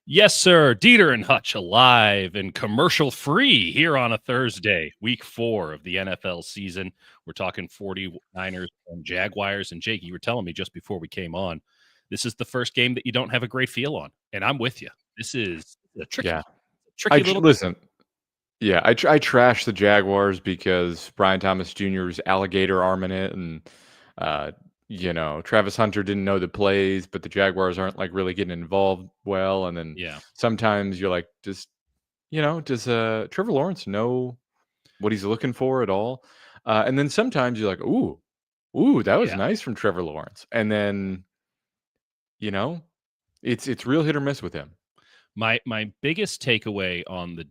Yes, sir. Dieter and Hutch alive and commercial free here on a Thursday, week 4 of the NFL season. We're talking 49ers and Jaguars. And Jake, you were telling me just before we came on, this is the first game that you don't have a great feel on. And I'm with you. This is a Yeah. tricky little game. Listen. Yeah, I trash the Jaguars because Brian Thomas Jr.'s alligator arm in it, and uh, Travis Hunter didn't know the plays, but the Jaguars aren't like really getting involved well. And then Yeah. sometimes you're like, does Trevor Lawrence know what he's looking for at all? And then sometimes you're like, ooh, that was Yeah. nice from Trevor Lawrence. And then you know, it's real hit or miss with him. My biggest takeaway on the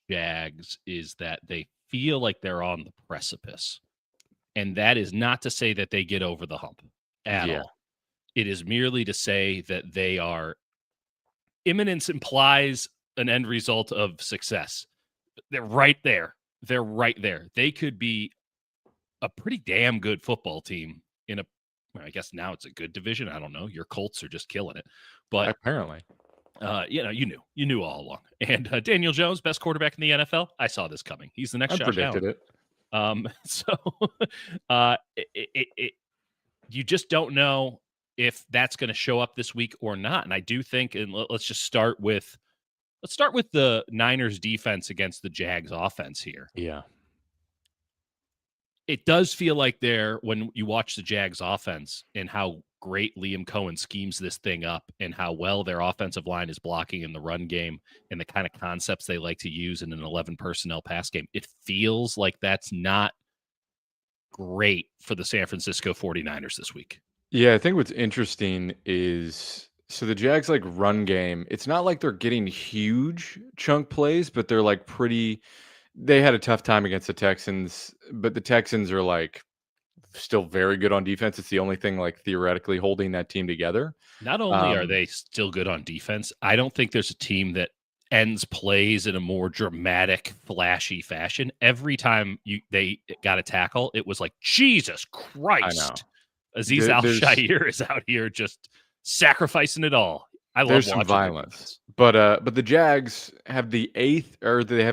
Jags is that they feel like they're on the precipice. And that is not to say that they get over the hump at Yeah. all. It is merely to say that they are imminence implies an end result of success. They're right there. They're right there. They could be a pretty damn good football team in a well, I guess now it's a good division. I don't know. Your Colts are just killing it. But Apparently. you knew all along. And Daniel Jones, best quarterback in the NFL. I saw this coming. He's the next I Josh Allen. predicted it. So you just don't know if that's going to show up this week or not. And I do think, and let's start with the Niners defense against the Jags offense here. Yeah. It does feel like when you watch the Jags offense and how great Liam Cohen schemes this thing up and how well their offensive line is blocking in the run game and the kind of concepts they like to use in an 11 personnel pass game. It feels like that's not great for the San Francisco 49ers this week. Yeah, I think what's interesting is so the Jags like run game, it's not like they're getting huge chunk plays, but they're like they had a tough time against the Texans, but the Texans are like still very good on defense. It's the only thing like theoretically holding that team together. Not only are they still good on defense, I don't think there's a team that ends plays in a more dramatic, flashy fashion. Every time they got a tackle, it was like, Jesus Christ. Aziz Al-Shaair is out here just sacrificing it all. I love there's watching some violence, but the Jags have the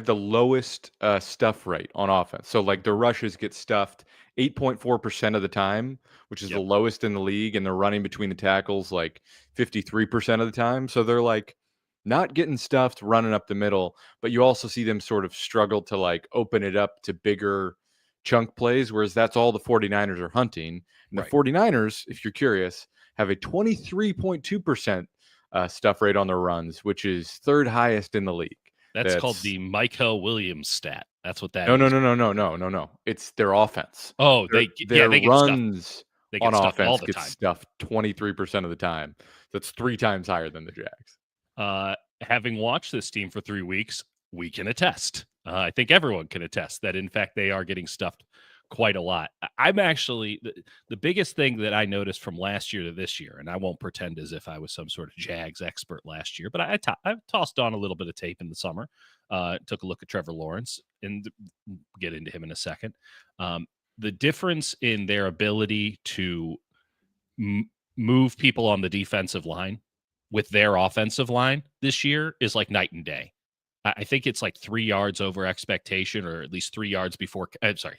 lowest stuff rate on offense. So like their rushes get stuffed 8.4% of the time, which is the lowest in the league, and they're running between the tackles like 53% of the time. So they're like not getting stuffed running up the middle, but you also see them sort of struggle to like open it up to bigger chunk plays, whereas that's all the 49ers are hunting. And the 49ers, if you're curious, have a 23.2% stuff rate on their runs, which is third highest in the league. That's called the Michael Williams stat. That's what that is. No. It's their offense. Oh, their they get runs on offense all the get time. Stuffed 23% of the time. That's 3 times higher than the Jags. Having watched this team for 3 weeks, we can attest. I think everyone can attest that, in fact, they are getting stuffed quite a lot. I'm actually the biggest thing that I noticed from last year to this year, and I won't pretend as if I was some sort of Jags expert last year, but I tossed on a little bit of tape in the summer, took a look at Trevor Lawrence, and get into him in a second. The difference in their ability to move people on the defensive line with their offensive line this year is like night and day. I think it's like 3 yards over expectation, or at least 3 yards before.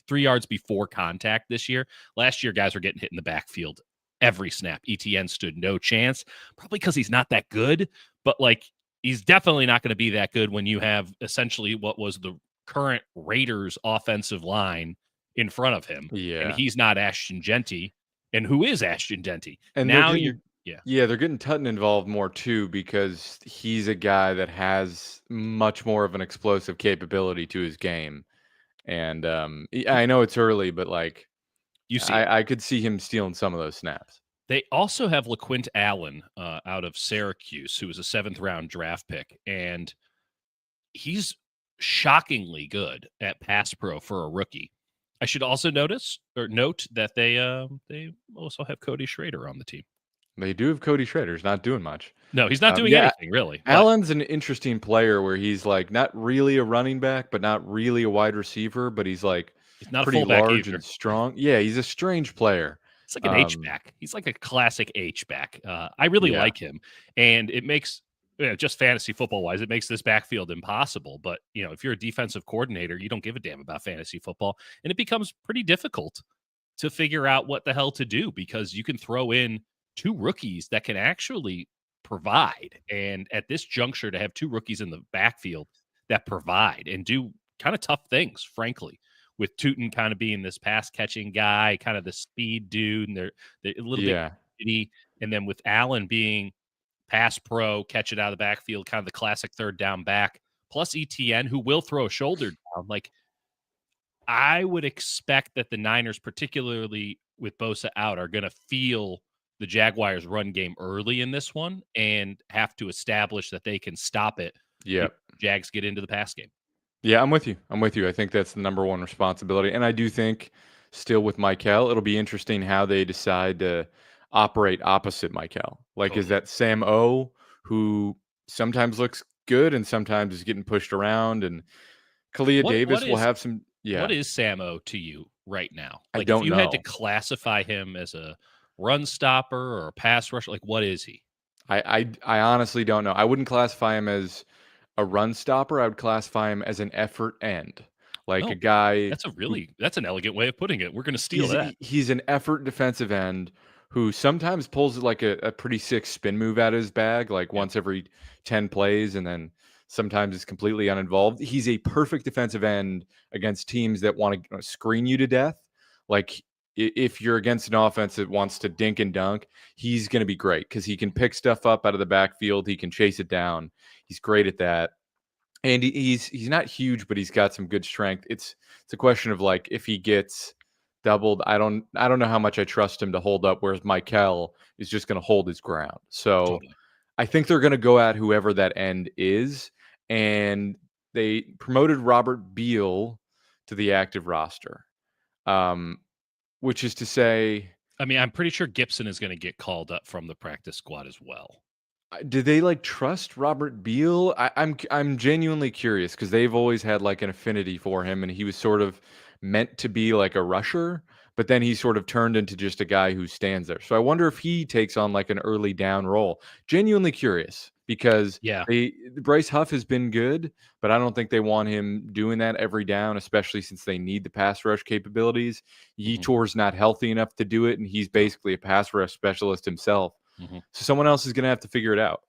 3 yards before contact this year. Last year, guys were getting hit in the backfield every snap. ETN stood no chance, probably because he's not that good. But like, he's definitely not going to be that good when you have essentially what was the current Raiders offensive line in front of him. Yeah, and he's not Ashton Genty. And who is Ashton Genty? And now they're getting Tutton involved more too, because he's a guy that has much more of an explosive capability to his game. And I know it's early, but like I could see him stealing some of those snaps. They also have LaQuint Allen out of Syracuse, who was a 7th round draft pick, and he's shockingly good at pass pro for a rookie. I should also note that they also have Cody Schrader on the team. They do have Cody Schrader. He's not doing much. No, he's not doing anything, really. Allen's an interesting player where he's like not really a running back, but not really a wide receiver, but he's like not pretty large and strong. Yeah, he's a strange player. It's like an H-back. He's like a classic H-back. I really like him. And it makes just fantasy football wise, it makes this backfield impossible. But, if you're a defensive coordinator, you don't give a damn about fantasy football. And it becomes pretty difficult to figure out what the hell to do because you can throw in two rookies that can actually provide. And at this juncture, to have two rookies in the backfield that provide and do kind of tough things, frankly, with Tootin kind of being this pass catching guy, kind of the speed dude, and they're a little bit Yeah. giddy. And then with Allen being pass pro, catch it out of the backfield, kind of the classic third down back, plus ETN, who will throw a shoulder down. Like, I would expect that the Niners, particularly with Bosa out, are going to feel the Jaguars' run game early in this one and have to establish that they can stop it Yeah. if Jags get into the pass game. Yeah, I'm with you. I'm with you. I think that's the number one responsibility. And I do think still with Michael, it'll be interesting how they decide to operate opposite Michael. Like, is Totally. that Sam O, who sometimes looks good and sometimes is getting pushed around, and Kalia What what Davis will is have some. what Yeah, is Samo to you right now? I Like, if don't you had to know. classify him as a run stopper or a pass rusher, like, what is he? I honestly don't know. I wouldn't classify him as a run stopper. I would classify him as an effort end, like a Oh, guy that's who an elegant way of putting it. We're going to steal He's that. he's an effort defensive end who sometimes pulls like a pretty sick spin move out of his bag, like Yeah. once every 10 plays, and then sometimes is completely uninvolved. He's a perfect defensive end against teams that want to screen you to death. Like, if you're against an offense that wants to dink and dunk, he's going to be great because he can pick stuff up out of the backfield. He can chase it down. He's great at that. And he's not huge, but he's got some good strength. It's a question of, like, if he gets doubled, I don't know how much I trust him to hold up, whereas Mikel is just going to hold his ground. So Totally. I think they're going to go at whoever that end is, and they promoted Robert Beal to the active roster, um, which is to say, I mean, I'm pretty sure Gibson is going to get called up from the practice squad as well. do they like trust Robert Beal? I'm genuinely curious because they've always had like an affinity for him, and he was sort of meant to be like a rusher, but then he sort of turned into just a guy who stands there. So I wonder if he takes on like an early down role. Genuinely curious because Yeah. Bryce Huff has been good, but I don't think they want him doing that every down, especially since they need the pass rush capabilities. Mhm. Yetur's not healthy enough to do it, and he's No. basically a pass rush specialist himself. Mhm. So someone else is going to have to figure it out.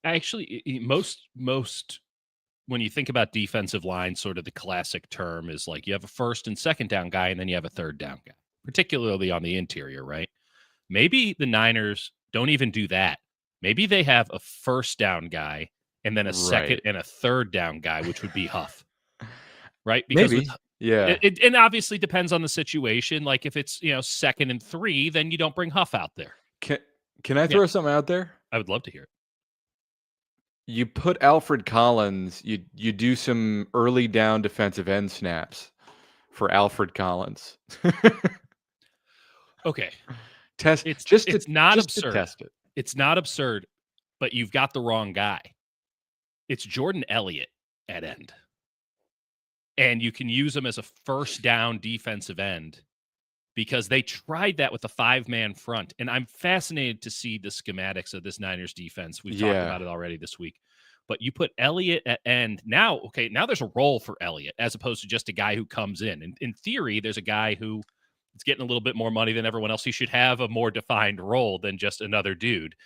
Actually, most when you think about defensive line, sort of the classic term is like you have a first and second down guy, and then you have a third down guy, particularly on the interior, right? Maybe the Niners don't even do that. Maybe they have a first down guy and then a second Right. and a third down guy, which would be Huff, right? Because with Maybe. Yeah. it and obviously depends on the situation. Like if it's second and 3, then you don't bring Huff out there. Can can I Yeah, throw something out there? I would love to hear it. You put Alfred Collins, you do some early down defensive end snaps for Alfred Collins. Okay, Test it's just to it's not just to absurd. test it. It's not absurd, but you've got the wrong guy. It's Jordan Elliott at end, and you can use him as a first down defensive end because they tried that with a 5-man front. And I'm fascinated to see the schematics of this Niners defense. We've talked Yeah. about it already this week. But you put Elliott at end. Now, okay, now there's a role for Elliott as opposed to just a guy who comes in. And in theory, there's a guy who is getting a little bit more money than everyone else. He should have a more defined role than just another dude.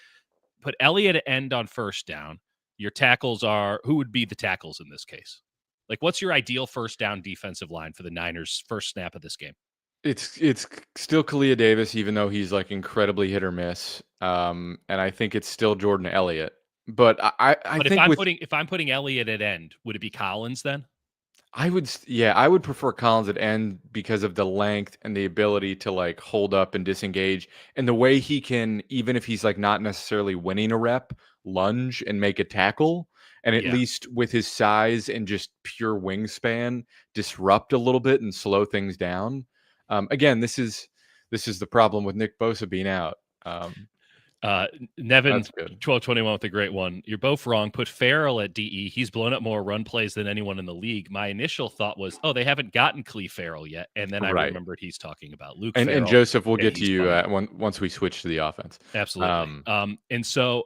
Put Elliott at end on first down. Your tackles are who would be the tackles in this case? Like, what's your ideal first down defensive line for the Niners' first snap of this game? It's still Kalia Davis, even though he's like incredibly hit or miss. And I think it's still Jordan Elliott. But I But if think I'm with putting if I'm putting Elliott at end, would it be Collins then? I would prefer Collins at end because of the length and the ability to like hold up and disengage, and the way he can, even if he's like not necessarily winning a rep, lunge and make a tackle, and at Yeah. least with his size and just pure wingspan, disrupt a little bit and slow things down. Again, this is the problem with Nick Bosa being out. Nevin That's good. 1221 with a great one. You're both wrong. Put Farrell at DE. He's blown up more run plays than anyone in the league. My initial thought was, oh, they haven't gotten Clee Farrell yet. And then I Right. remembered he's talking about Luke And Farrell, Joseph, we'll and get to he's you blown up. once we switch to the offense. Absolutely. Um, And so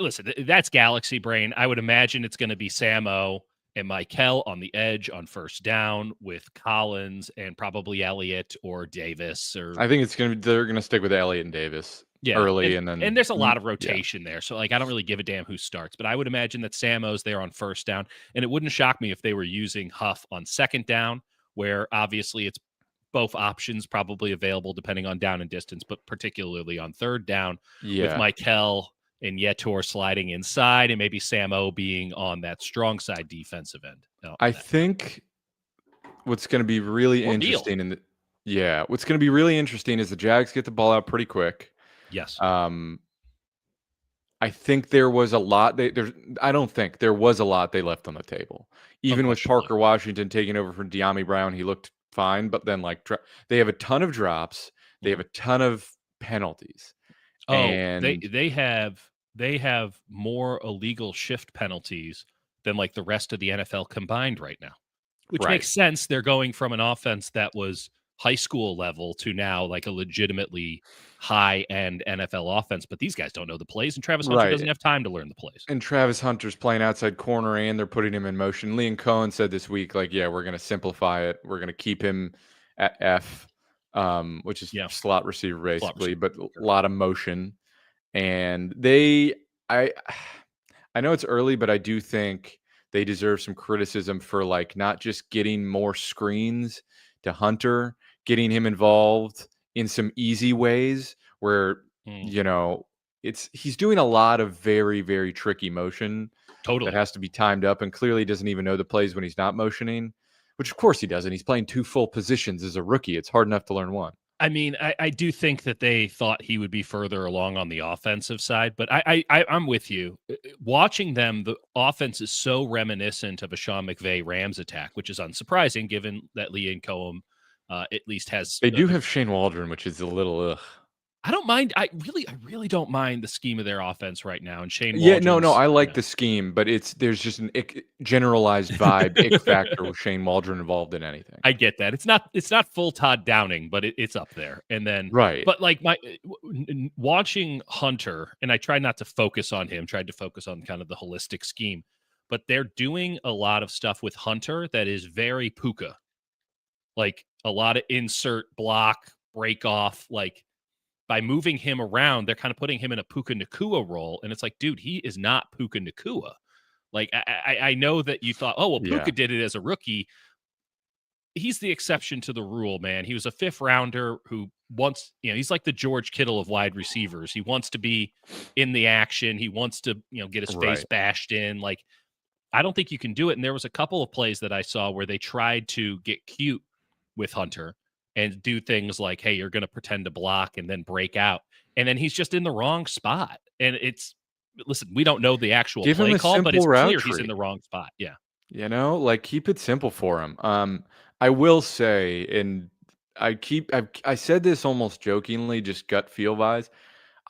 Listen, that's galaxy brain. I would imagine it's going to be Samo and Michael on the edge on first down with Collins and probably Elliott or Davis or I think they're gonna stick with Elliott and Davis yeah. early, and And then there's a lot of yeah, rotation there. So like I don't really give a damn who starts, but I would imagine that Samo's there on first down. And it wouldn't shock me if they were using Huff on second down, where obviously it's both options probably available depending on down and distance, but particularly on third down with yeah. Michael and Yetur sliding inside and maybe Samo being on that strong side defensive end. I think what's going to be really Or Beal. interesting what's going to be really interesting is the Jags get the ball out pretty quick. Yes. Um, I think there was a lot I don't think there was a lot they left on the table. Even with Unquestionably. Parker Washington taking over from De'Ami Brown, he looked fine, but then they have a ton of drops, they have Mhm. a ton of penalties. Oh, And they have more illegal shift penalties than like the rest of the NFL combined right now. Which right. makes sense. They're going from an offense that was high school level to now like a legitimately high end NFL offense. But these guys don't know the plays, and Travis Hunter doesn't Right. have time to learn the plays. And Travis Hunter's playing outside corner and they're putting him in motion. Liam Cohen said this week, like, yeah, we're going to simplify it. We're going to keep him at F, which is Yeah, slot receiver slot basically, receiver. but a Sure. lot of motion. And I, I know it's early, but I do think they deserve some criticism for like not just getting more screens to Hunter, getting him involved in some easy ways where, Mm, you know, he's doing a lot of very, very tricky motion that totally. has to be timed up and clearly doesn't even know the plays when he's not motioning, which of course he doesn't. He's playing two full positions as a rookie. It's hard enough to learn one. I mean, I do think that they thought he would be further along on the offensive side, but I'm with you. Watching them, the offense is so reminiscent of a Sean McVay Rams attack, which is unsurprising given that Lee Cohen at least has They do have Shane Waldron, which is a little ugh. I don't mind. I really don't mind the scheme of their offense right now. And Shane Yeah, no, Waldron's, I you like know, the scheme, but there's just an generalized vibe, ick factor with Shane Waldron involved in anything. I get that. It's not full Todd Downing, but it's up there. And then, Right. but like watching Hunter, and I tried not to focus on him. Tried to focus on kind of the holistic scheme, but they're doing a lot of stuff with Hunter that is very Puka, like a lot of insert block break off, like. By moving him around, they're kind of putting him in a Puka Nakua role. And it's like, dude, he is not Puka Nakua. Like, I know that you thought, oh, well, Yeah. Puka did it as a rookie. He's the exception to the rule, man. He was a fifth rounder who wants, he's like the George Kittle of wide receivers. He wants to be in the action. He wants to, get his face Right. bashed in. Like, I don't think you can do it. And there was a couple of plays that I saw where they tried to get cute with Hunter and do things like, hey, you're going to pretend to block and then break out. And then he's just in the wrong spot. And listen, we don't know the actual Give him play a call, but simple it's route clear he's in tree. the wrong spot. Yeah. Like keep it simple for him. I will say, and I said this almost jokingly, just gut feel wise.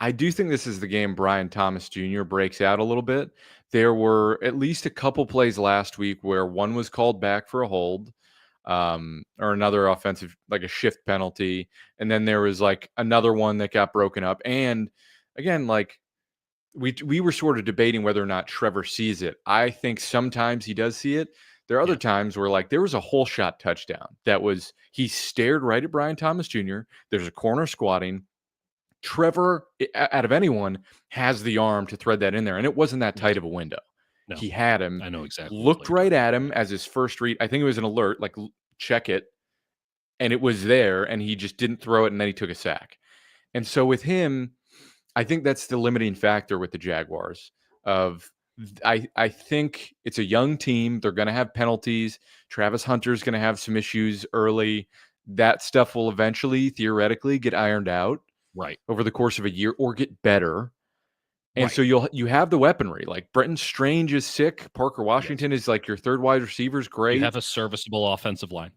I do think this is the game Brian Thomas Jr. breaks out a little bit. There were at least a couple plays last week where one was called back for a hold, or another offensive, like a shift penalty. And then there was like another one that got broken up. And again, like we were sort of debating whether or not Trevor sees it. I think sometimes he does see it. There are other Yeah. times where like there was a whole shot touchdown that was he stared right at Brian Thomas Jr. There's a corner squatting. Trevor, out of anyone, has the arm to thread that in there, and it wasn't that Yes. tight of a window. No, He had him, I know exactly what play looked you're right talking at about. him as his first read. I think it was an alert, like check it, and it was there, and he just didn't throw it, and then he took a sack. And so with him, I think that's the limiting factor with the Jaguars. Of I think it's a young team. They're going to have penalties. Travis Hunter's going to have some issues early. That stuff will eventually, theoretically, get ironed out Right. over the course of a year or get better. And Right. so you have the weaponry. Like Brenton Strange is sick. Parker Yes. Washington is like your third wide receiver is You great. have a serviceable offensive line.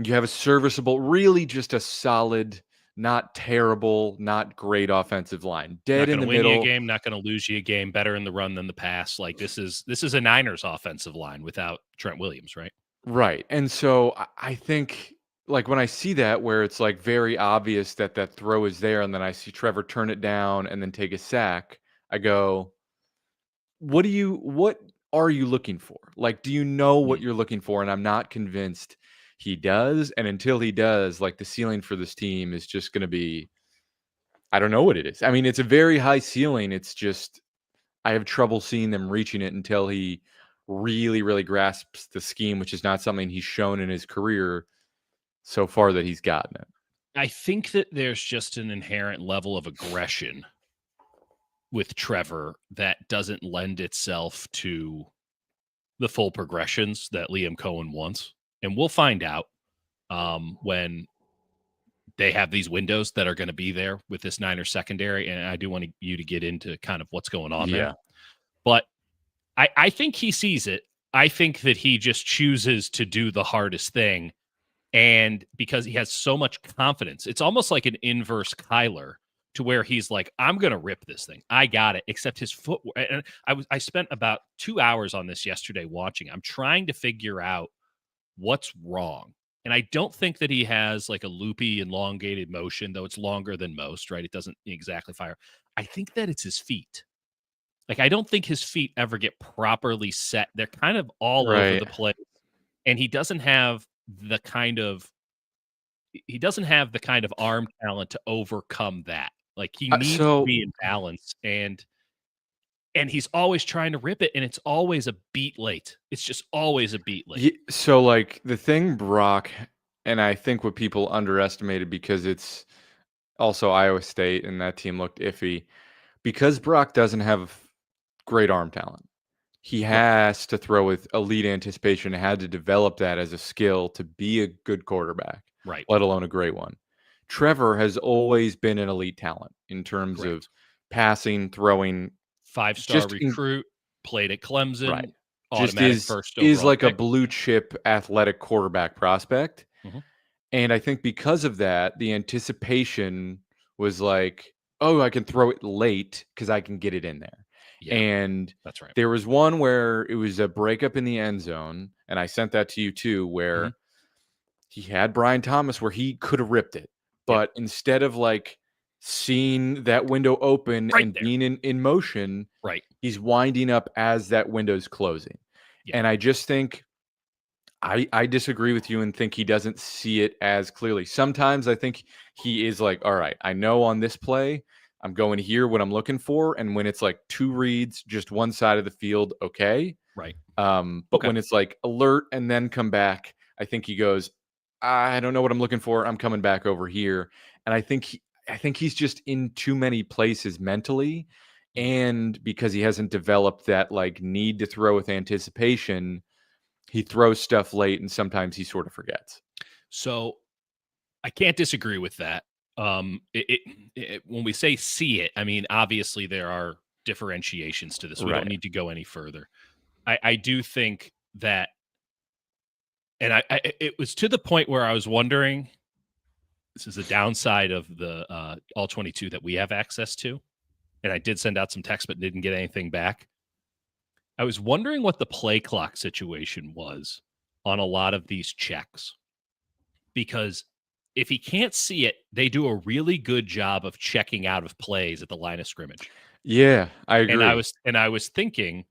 You have a serviceable, really just a solid, not terrible, not great offensive line. Dead Not in going the to win you a middle. game, not going to lose you a game, better in the run than the pass. Like this is a Niners offensive line without Trent Williams, right? Right. And so I think like when I see that where it's like very obvious that that throw is there and then I see Trevor turn it down and then take a sack, I go, what are you looking for? Like, do you know what Mm. you're looking for? And I'm not convinced he does. And until he does, like the ceiling for this team is just going to be, I don't know what it is. I mean, it's a very high ceiling. It's just, I have trouble seeing them reaching it until he really, really grasps the scheme, which is not something he's shown in his career so far that he's gotten it. I think that there's just an inherent level of aggression with Trevor that doesn't lend itself to the full progressions that Liam Cohen wants. And we'll find out when they have these windows that are going to be there with this Niners secondary. And I do want you to get into kind of what's going on there. Yeah. But I think he sees it. I think that he just chooses to do the hardest thing. And because he has so much confidence, it's almost like an inverse Kyler to where he's like, I'm going to rip this thing. I got it. Except his footwork. And I spent about 2 hours on this yesterday watching. I'm trying to figure out what's wrong. And I don't think that he has like a loopy, elongated motion, though it's longer than most, right? It doesn't exactly fire. I think that it's his feet. Like, I don't think his feet ever get properly set. They're kind of all over Right. the place. And he doesn't have the kind of arm talent to overcome that. Like, he needs to So be in balance, and he's always trying to rip it, and it's always a beat late. It's just always a beat late. So, like, the thing Brock and I think what people underestimated because it's also Iowa State and that team looked iffy, because Brock doesn't have great arm talent. He Right, has to throw with elite anticipation, had to develop that as a skill to be a good quarterback, right, let alone a great one. Trevor has always been an elite talent in terms of correct. passing, throwing, 5-star just in recruit, played at right. Clemson, Just automatic first is overall like a pick. blue chip athletic quarterback prospect. Mhm. And I think because of that, the anticipation was like, "Oh, I can throw it late because I can get it in there." Yeah, And that's right. there was one where it was a breakup in the end zone, and I sent that to you too, Mhm. where he had Brian Thomas where he could have ripped it. Yep, But instead of like seeing that window open right and there. being in motion, Right. he's winding up as that window's closing. Yeah. And I just think I disagree with you and think he doesn't see it as clearly. Sometimes I think he is like, all right, I know on this play, I'm going here what I'm looking for. And when it's like two reads, just one side of the field, okay. Right. But Okay. when it's like alert and then come back, I think he goes, I don't know what I'm looking for. I'm coming back over here. And I think he's just in too many places mentally. Mm. And because he hasn't developed that like need to throw with anticipation, he throws stuff late and sometimes he sort of forgets. So I can't disagree with that. When we say see it, I mean, obviously there are differentiations to this. We don't Right. need to go any further. I do think that, and it was to the point where I was wondering, this is a downside of the all 22 that we have access to. And I did send out some text, but didn't get anything back. I was wondering what the play clock situation was on a lot of these checks, because if he can't see it, they do a really good job of checking out of plays at the line of scrimmage. Yeah, I And I agree. was and I was thinking,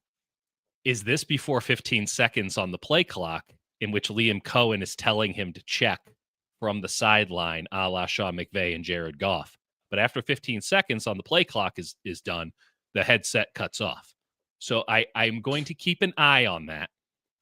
is this before 15 seconds on the play clock in which Liam Cohen is telling him to check from the sideline, a la Sean McVay and Jared Goff? But after 15 seconds on the play clock is done, the headset cuts off. So I'm going to keep an eye on that.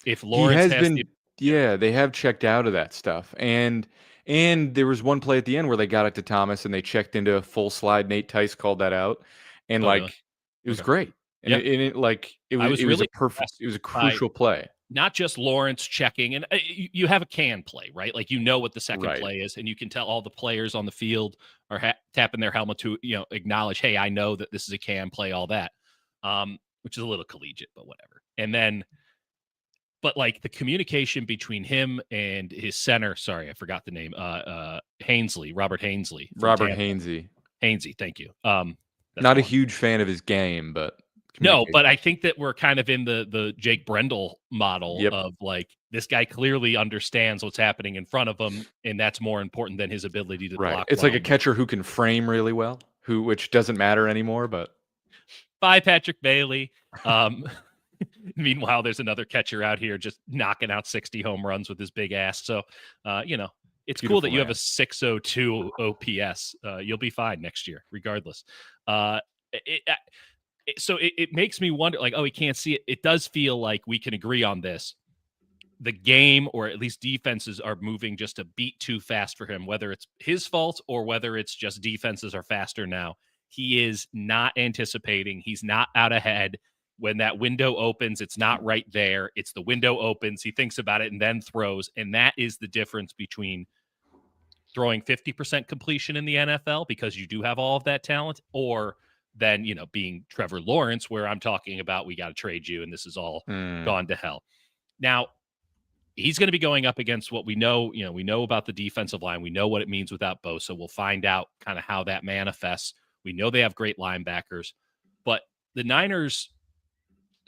If He Lawrence has has the been yeah, they have checked out of that stuff. And there was one play at the end where they got it to Thomas and they checked into a full slide. Nate Tice called that out. And oh really? like it was Okay. great. Yeah. I was It was a really perfect impressed it was a by crucial play. not just Lawrence checking, and you have a can play, right? Like, you know what the second Right. play is, and you can tell all the players on the field are tapping their helmet to, acknowledge, hey, I know that this is a can play, all that, which is a little collegiate, but whatever. And then, but like the communication between him and his center, sorry, I forgot the name, Robert Hainsley from Robert Tampa. Hainsey. Hainsey, thank you. That's the Not a one. huge fan of his game, but No, communication. but I think that we're kind of in the Jake Brendel model Yep. of, like, this guy clearly understands what's happening in front of him, and that's more important than his ability to Right. block It's like well a and make. catcher who can frame really well, which doesn't matter anymore, but Bye, Patrick Bailey. Meanwhile, there's another catcher out here just knocking out 60 home runs with his big ass. So, it's cool that Beautiful you have a man. 602 OPS. You'll be fine next year, regardless. Uh, it, it makes me wonder, like, oh, he can't see it. It does feel like we can agree on this. The game, or at least defenses, are moving just a beat too fast for him, whether it's his fault or whether it's just defenses are faster now. He is not anticipating. He's not out ahead. When that window opens, it's not right there. It's the window opens. He thinks about it and then throws. And that is the difference between throwing 50% completion in the NFL, because you do have all of that talent, or then, being Trevor Lawrence, where I'm talking about, we got to trade you and this is all gone to hell. Now, he's going to be going up against what we know. We know about the defensive line. We know what it means without Bosa. We'll find out kind of how that manifests. We know they have great linebackers, but the Niners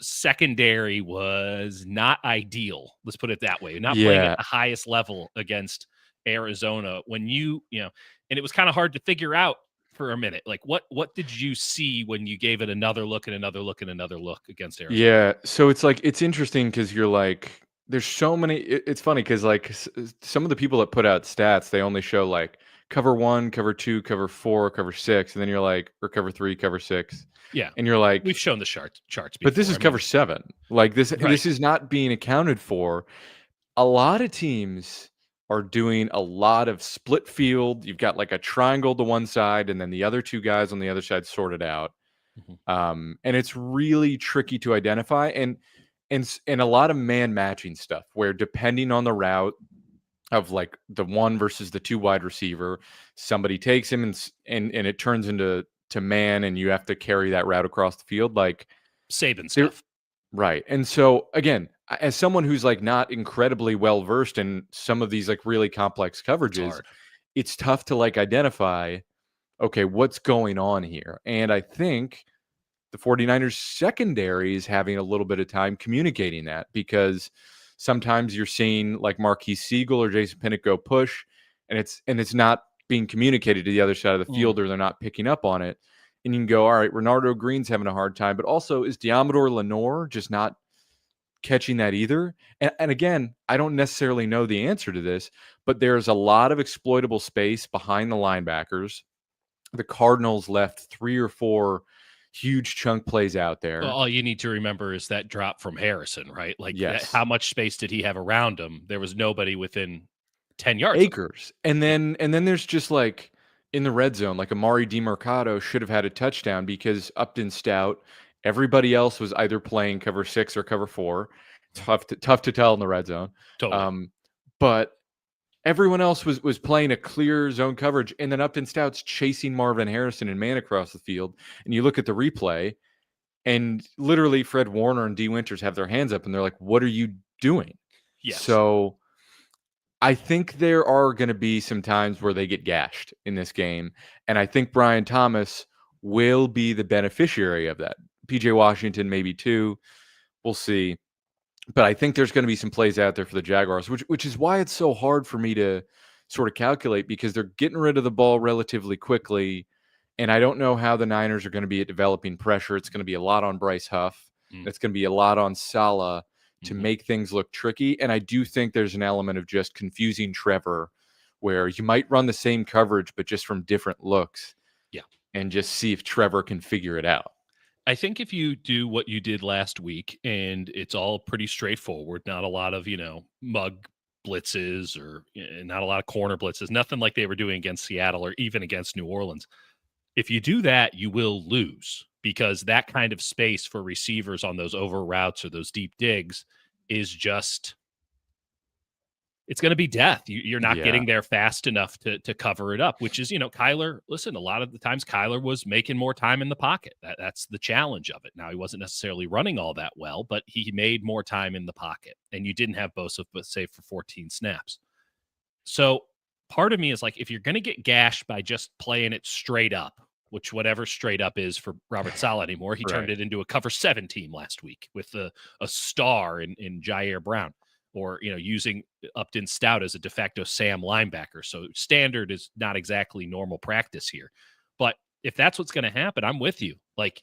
secondary was not ideal. Let's put it that way. Not playing at the highest level against Arizona when and it was kind of hard to figure out for a minute. Like, what did you see when you gave it another look and another look and another look against Arizona? Yeah. So it's interesting because you're like, there's so many. It's funny because like some of the people that put out stats, they only show like cover 1, cover 2, cover 4, cover 6, and then you're like, or cover 3, cover 6. Yeah. And you're like, we've shown the charts before. But this is cover 7. Like this is not being accounted for. A lot of teams are doing a lot of split field. You've got like a triangle to one side and then the other two guys on the other side sorted out. And it's really tricky to identify, and a lot of man matching stuff where depending on the route of like the 1 versus the 2 wide receiver, somebody takes him and it turns into man, and you have to carry that route across the field, like Saban stuff. Right. And so again, as someone who's like not incredibly well versed in some of these like really complex coverages, it's tough to like identify, okay, what's going on here? And I think the 49ers secondary is having a little bit of time communicating that, because sometimes you're seeing like Marquise Siegel or Jason Pinnock go push, and it's not being communicated to the other side of the field, or they're not picking up on it. And you can go, all right, Renardo Green's having a hard time, but also is Diamador Lenore just not catching that either? And again, I don't necessarily know the answer to this, but there's a lot of exploitable space behind the linebackers. The Cardinals left 3 or 4 huge chunk plays out there. Well, all you need to remember is that drop from Harrison, right? Like, how much space did he have around him? There was nobody within 10 yards. Acres. And then there's just like in the red zone, like Amari DiMercado should have had a touchdown because Upton Stout, everybody else was either playing cover 6 or cover 4. Tough to tell in the red zone. Totally. But everyone else was playing a clear zone coverage, and then Upton Stout's chasing Marvin Harrison and man across the field. And you look at the replay, and literally Fred Warner and D. Winters have their hands up, and they're like, what are you doing? Yes. So I think there are going to be some times where they get gashed in this game, and I think Brian Thomas will be the beneficiary of that. PJ Washington maybe too. We'll see. But I think there's going to be some plays out there for the Jaguars, which is why it's so hard for me to sort of calculate, because they're getting rid of the ball relatively quickly, and I don't know how the Niners are going to be at developing pressure. It's going to be a lot on Bryce Huff. It's going to be a lot on Saleh to make things look tricky. And I do think there's an element of just confusing Trevor, where you might run the same coverage, but just from different looks. Yeah. And just see if Trevor can figure it out. I think if you do what you did last week, and it's all pretty straightforward, not a lot of, mug blitzes or not a lot of corner blitzes, nothing like they were doing against Seattle or even against New Orleans. If you do that, you will lose, because that kind of space for receivers on those over routes or those deep digs is just, it's going to be death. You're not getting there fast enough to cover it up, which is, Kyler, listen, a lot of the times Kyler was making more time in the pocket. That's the challenge of it. Now, he wasn't necessarily running all that well, but he made more time in the pocket, and you didn't have Bosa but save for 14 snaps. So part of me is like, if you're going to get gashed by just playing it straight up, which whatever straight up is for Robert Saleh anymore, he turned it into a cover 7 team last week with a star in Jair Brown, or, using Upton Stout as a de facto Sam linebacker. So standard is not exactly normal practice here. But if that's what's going to happen, I'm with you. Like,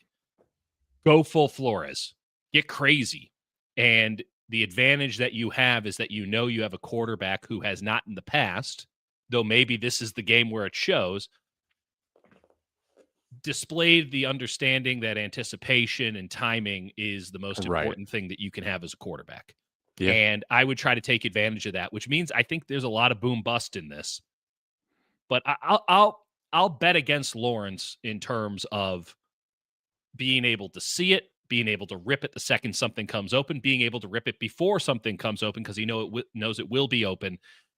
Go full Flores. Get crazy. And the advantage that you have is that you have a quarterback who has not in the past, though maybe this is the game where it shows, displayed the understanding that anticipation and timing is the most Right. important thing that you can have as a quarterback. Yeah. And I would try to take advantage of that, which means I think there's a lot of boom bust in this. But I'll bet against Lawrence in terms of being able to see it, being able to rip it the second something comes open, being able to rip it before something comes open because he knows it will be open.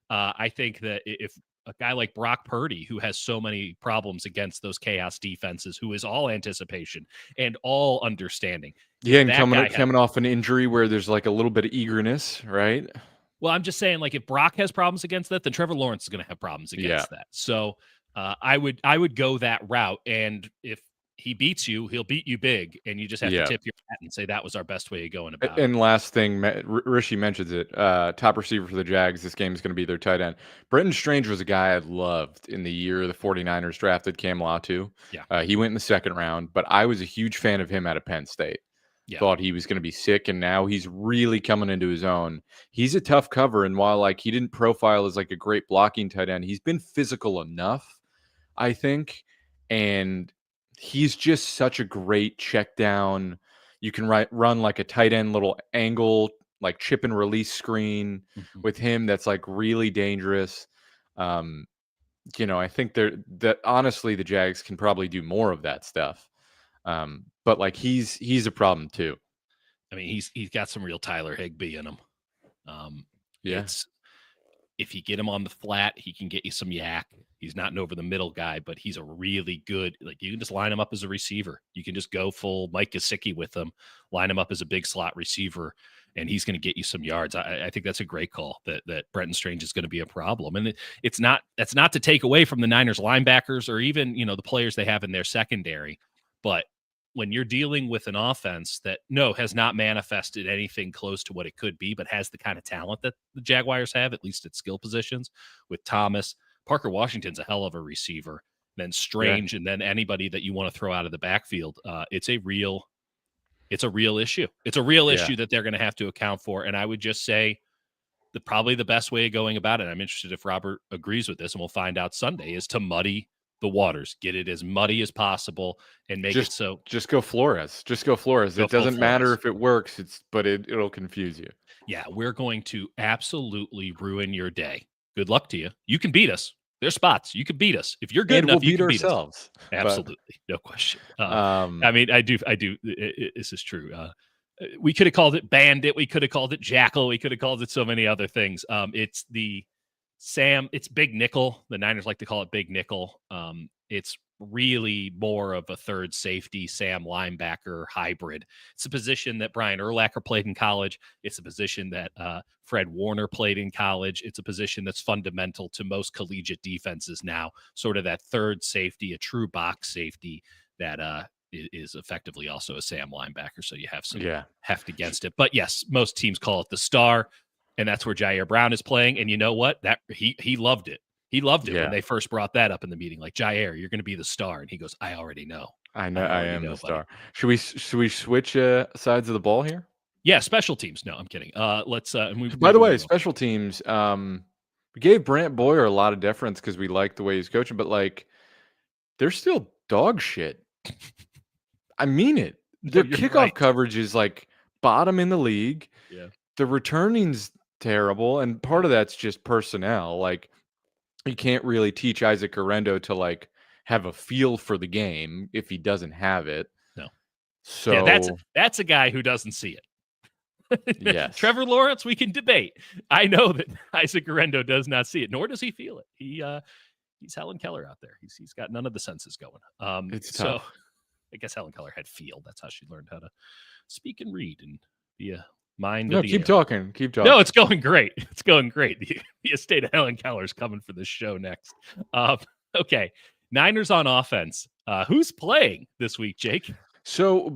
I think that if a guy like Brock Purdy, who has so many problems against those chaos defenses, who is all anticipation and all understanding, Yeah, if and that guy coming off an injury where there's like a little bit of eagerness, right? well, I'm just saying, like, if Brock has problems against that, then Trevor Lawrence is going to have problems Yeah. against that. So I would go that route, and if he beats you, he'll beat you big, and you just have to Yeah. tip your hat and say that was our best way of going about it. And last thing, Rishi mentions it. Top receiver for the Jags. This game is going to be their tight end. Brenton Strange was a guy I loved in the year the 49ers drafted Cam Latu. Yeah, He went in the second round, but I was a huge fan of him out of Penn State. yeah, Thought he was going to be sick, and now he's really coming into his own. He's a tough cover, and while like he didn't profile as like a great blocking tight end, he's been physical enough, I think, and he's just such a great check down. You can run like a tight end little angle, like chip and release screen mhm. with him that's like really dangerous. Um, I think that honestly the Jags can probably do more of that stuff. But like he's a problem too. I mean, he's got some real Tyler Higbee in him. Um, Yeah. it's if you get him on the flat, he can get you some yak. He's not an over the middle guy, but he's a really good, like you can just line him up as a receiver. You can just go full Mike Gesicki with him, line him up as a big slot receiver, and he's going to get you some yards. I think that's a great call that Brenton Strange is going to be a problem. And that's not to take away from the Niners linebackers or even, the players they have in their secondary, but when you're dealing with an offense that has not manifested anything close to what it could be, but has the kind of talent that the Jaguars have, at least at skill positions, with Thomas, Parker Washington's a hell of a receiver, then Yeah. Strange, and then anybody that you want to throw out of the backfield. It's a real issue. It's a real Yeah. issue that they're going to have to account for. And I would just say probably the best way of going about it, I'm interested if Robert agrees with this, and we'll find out Sunday, is to muddy the waters, get it as muddy as possible, and make it so. Just go Flores. Just go Flores. Go It full doesn't matter Flores. if it works. But it'll confuse you. Yeah, we're going to absolutely ruin your day. Good luck to you. You can beat us. There's spots. You can beat us. If you're good And we'll enough, you beat can beat us. ourselves. But Absolutely. No question. I um mean, I do. This is true. We could have called it Bandit. We could have called it Jackal. We could have called it so many other things. It's it's Big Nickel. The Niners like to call it Big Nickel. It's really more of a third safety, Sam linebacker hybrid. It's a position that Brian Urlacher played in college. It's a position that Fred Warner played in college. It's a position that's fundamental to most collegiate defenses now, sort of that third safety, a true box safety that is effectively also a Sam linebacker. So you have some yeah. heft against it. But yes, most teams call it the star, and that's where Jair Brown is playing. And you know what? That he loved it. He loved it when Yeah. they first brought that up in the meeting. Like, Jair, you're going to be the star. And he goes, I already know. I know I already am know, the buddy. star. Should we switch sides of the ball here? Yeah, special teams. No, I'm kidding. Let's and By the maybe we way, will. special teams, we gave Brant Boyer a lot of deference because we like the way he's coaching, but like they're still dog shit. I mean it. No, Their you're kickoff right. coverage is like bottom in the league. Yeah. The returning's terrible, and part of that's just personnel. Like you can't really teach Isaac Orendo to like have a feel for the game if he doesn't have it. No. Yeah, So that's a guy who doesn't see it. yes. Trevor Lawrence, we can debate. I know that Isaac Orendo does not see it, nor does he feel it. He's Helen Keller out there. He's got none of the senses going. It's So tough. I guess Helen Keller had feel. That's how she learned how to speak and read and be a mind No, of the keep air. talking. Keep talking. No, it's going great. It's going great. The estate of Helen Keller is coming for this show next. Okay. Niners on offense. Who's playing this week, Jake? So,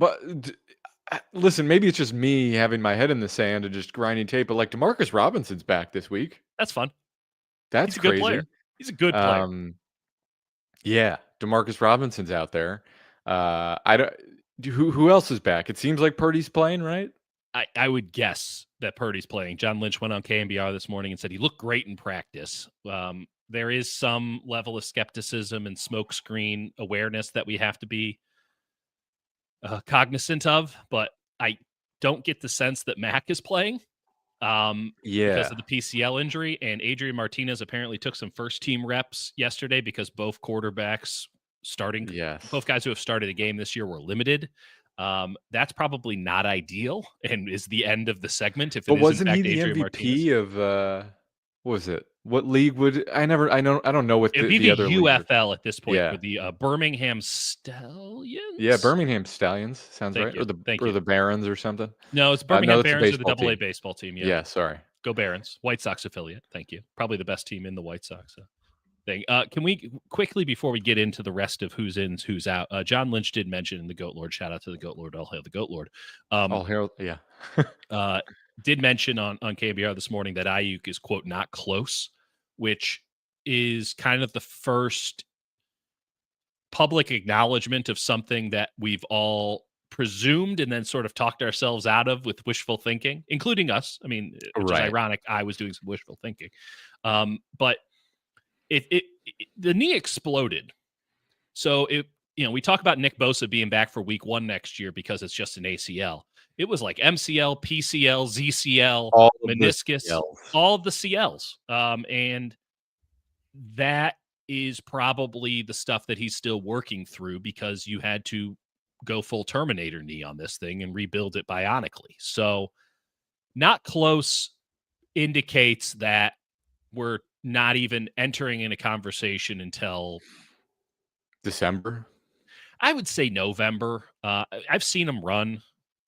listen, maybe it's just me having my head in the sand and just grinding tape, but like Demarcus Robinson's back this week. That's fun. That's He's a good crazy. player. He's a good player. Yeah, Demarcus Robinson's out there. I don't. Who else is back? It seems like Purdy's playing, right? I would guess that Purdy's playing. John Lynch went on KNBR this morning and said he looked great in practice. There is some level of skepticism and smokescreen awareness that we have to be cognizant of, but I don't get the sense that Mac is playing because of the PCL injury. And Adrian Martinez apparently took some first-team reps yesterday because both quarterbacks both guys who have started a game this year were limited. That's probably not ideal and is the end of the segment if it is in fact Adrian Martinez. Of what was it? What league would I don't know what It'd be the other UFL at this point for Yeah. the Birmingham Stallions. Yeah, Birmingham Stallions sounds Thank right, you. or the Barons or something. No, it's Birmingham that's a Barons are the baseball AA team. baseball team. Yeah. Yeah, sorry. Go Barons. White Sox affiliate. Thank you. Probably the best team in the White Sox thing. Can we quickly, before we get into the rest of who's in, who's out, John Lynch did mention in the Goat Lord, shout out to the Goat Lord, all hail the Goat Lord. All hail, yeah. Did mention on KBR this morning that Ayuk is, quote, not close, which is kind of the first public acknowledgement of something that we've all presumed and then sort of talked ourselves out of with wishful thinking, including us. I mean, which is ironic. I was doing some wishful thinking. But the knee exploded. So we talk about Nick Bosa being back for week 1 next year because it's just an ACL. It was like MCL, PCL, ZCL, meniscus, all of the CLs. And that is probably the stuff that he's still working through because you had to go full Terminator knee on this thing and rebuild it bionically. So not close indicates that we're not even entering in a conversation until December. I would say November. I've seen him run.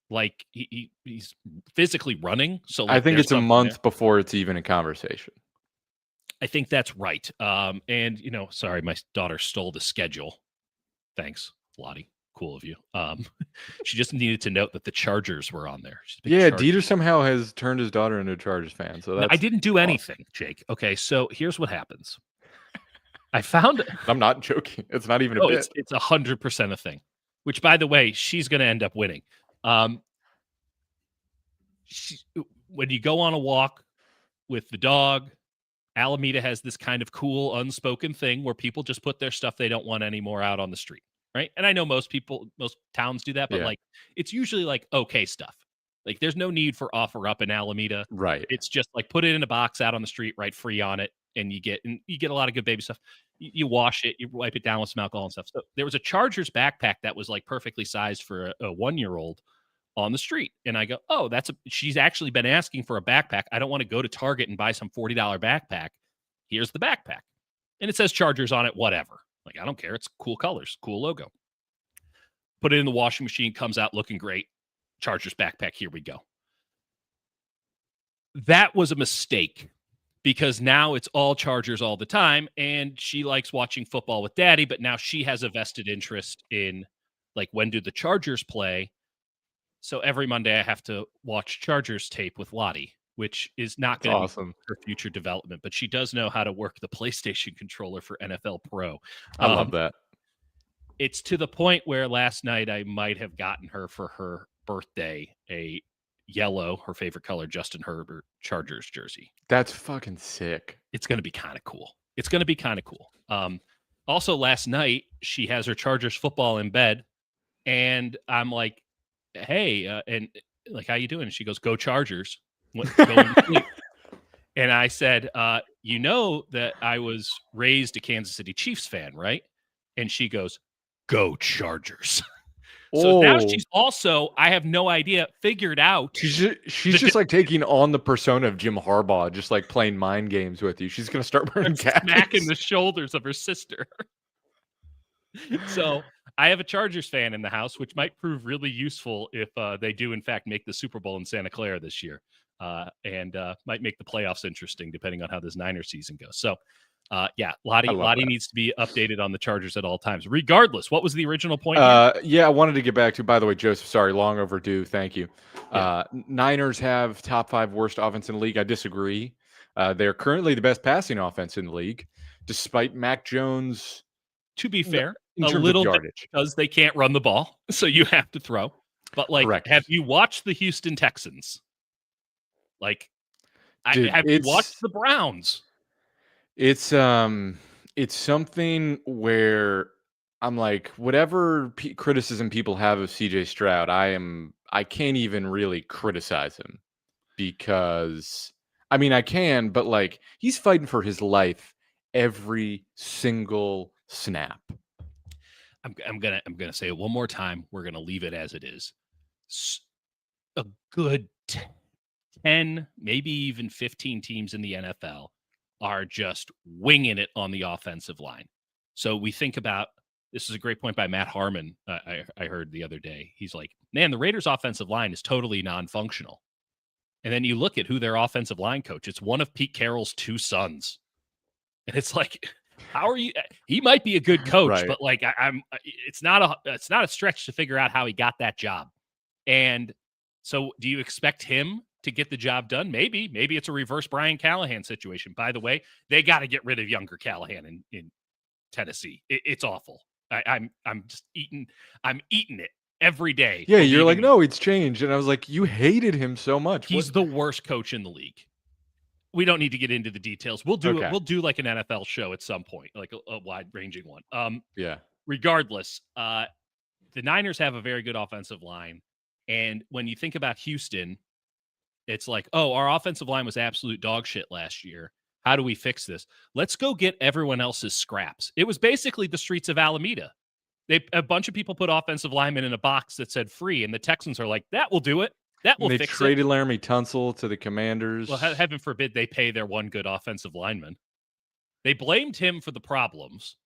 Like he's physically running. So like, I think it's a month before it's even a conversation. I think that's right. And sorry, my daughter stole the schedule. Thanks, Lottie. Cool of you. She just needed to note that the Chargers were on there. Dieter somehow has turned his daughter into a Chargers fan. So that's I didn't do anything, Jake. Okay, so here's what happens. I found. I'm not joking. It's not even a bit. It's 100% a thing. Which, by the way, she's going to end up winning. When you go on a walk with the dog, Alameda has this kind of cool unspoken thing where people just put their stuff they don't want anymore out on the street, right? And I know most towns do that, but like it's usually like okay stuff. Like there's no need for offer up in Alameda. Right. It's just like put it in a box out on the street, write free on it, and you get a lot of good baby stuff. You wash it, you wipe it down with some alcohol and stuff. So there was a Chargers backpack that was like perfectly sized for a 1-year-old on the street. And I go, oh, she's actually been asking for a backpack. I don't want to go to Target and buy some $40 backpack. Here's the backpack. And it says Chargers on it, whatever. Like, I don't care. It's cool colors, cool logo. Put it in the washing machine, comes out looking great. Chargers backpack, here we go. That was a mistake because now it's all Chargers all the time. And she likes watching football with daddy, but now she has a vested interest in, like, when do the Chargers play? So every Monday I have to watch Chargers tape with Lottie, which is not going to be awesome for future development, but she does know how to work the PlayStation controller for NFL Pro. I love that. It's to the point where last night I might have gotten her for her birthday a yellow, her favorite color, Justin Herbert Chargers jersey. That's fucking sick. It's going to be kind of cool. Also last night she has her Chargers football in bed and I'm like, hey, and like, how you doing? And she goes, go Chargers. And I said, you know that I was raised a Kansas City Chiefs fan, right? And she goes, go Chargers. So now she's also, I have no idea, figured out. She's just like taking on the persona of Jim Harbaugh, just like playing mind games with you. She's going to start wearing caps. Smacking the shoulders of her sister. So I have a Chargers fan in the house, which might prove really useful if they do, in fact, make the Super Bowl in Santa Clara this year. And might make the playoffs interesting, depending on how this Niners season goes. So, Lottie needs to be updated on the Chargers at all times. Regardless, what was the original point? I wanted to get back to, by the way, Joseph, sorry, long overdue. Thank you. Yeah. Niners have top 5 worst offense in the league. I disagree. They're currently the best passing offense in the league, despite Mac Jones to be No, fair, in a terms of little bit yardage. because they can't run the ball, so you have to throw. But, like, have Correct. you watched the Houston Texans? Like, Dude, have you watched the Browns? it's it's something where I'm like, whatever criticism people have of CJ Stroud, I can't even really criticize him because I mean I can, but like he's fighting for his life every single snap. I'm gonna say it one more time. We're gonna leave it as it is. A good 10, maybe even 15 teams in the NFL are just winging it on the offensive line. So we think about this is a great point by Matt Harmon. I heard the other day. He's like, man, the Raiders' offensive line is totally non-functional. And then you look at who their offensive line coach. It's one of Pete Carroll's two sons, and it's like, how are you? He might be a good coach, Right. but like I'm, it's not a stretch to figure out how he got that job. And so, do you expect him to get the job done? Maybe it's a reverse Brian Callahan situation. By the way, they got to get rid of younger Callahan in Tennessee. It's awful. I'm just eating. I'm eating it every day. Yeah, you're like, Believing no, it's changed. And I was like, you hated him so much. What? he's the worst coach in the league. We don't need to get into the details. We'll do it. Okay. We'll do like an NFL show at some point, like a wide ranging one. Yeah. Regardless, the Niners have a very good offensive line. And when you think about Houston, it's like, oh, our offensive line was absolute dog shit last year. How do we fix this? Let's go get everyone else's scraps. It was basically the streets of Alameda. A bunch of people put offensive linemen in a box that said free, and the Texans are like, that will do it. That will And they fix it. traded Laramie Tunsil to the Commanders. Well, heaven forbid they pay their one good offensive lineman. They blamed him for the problems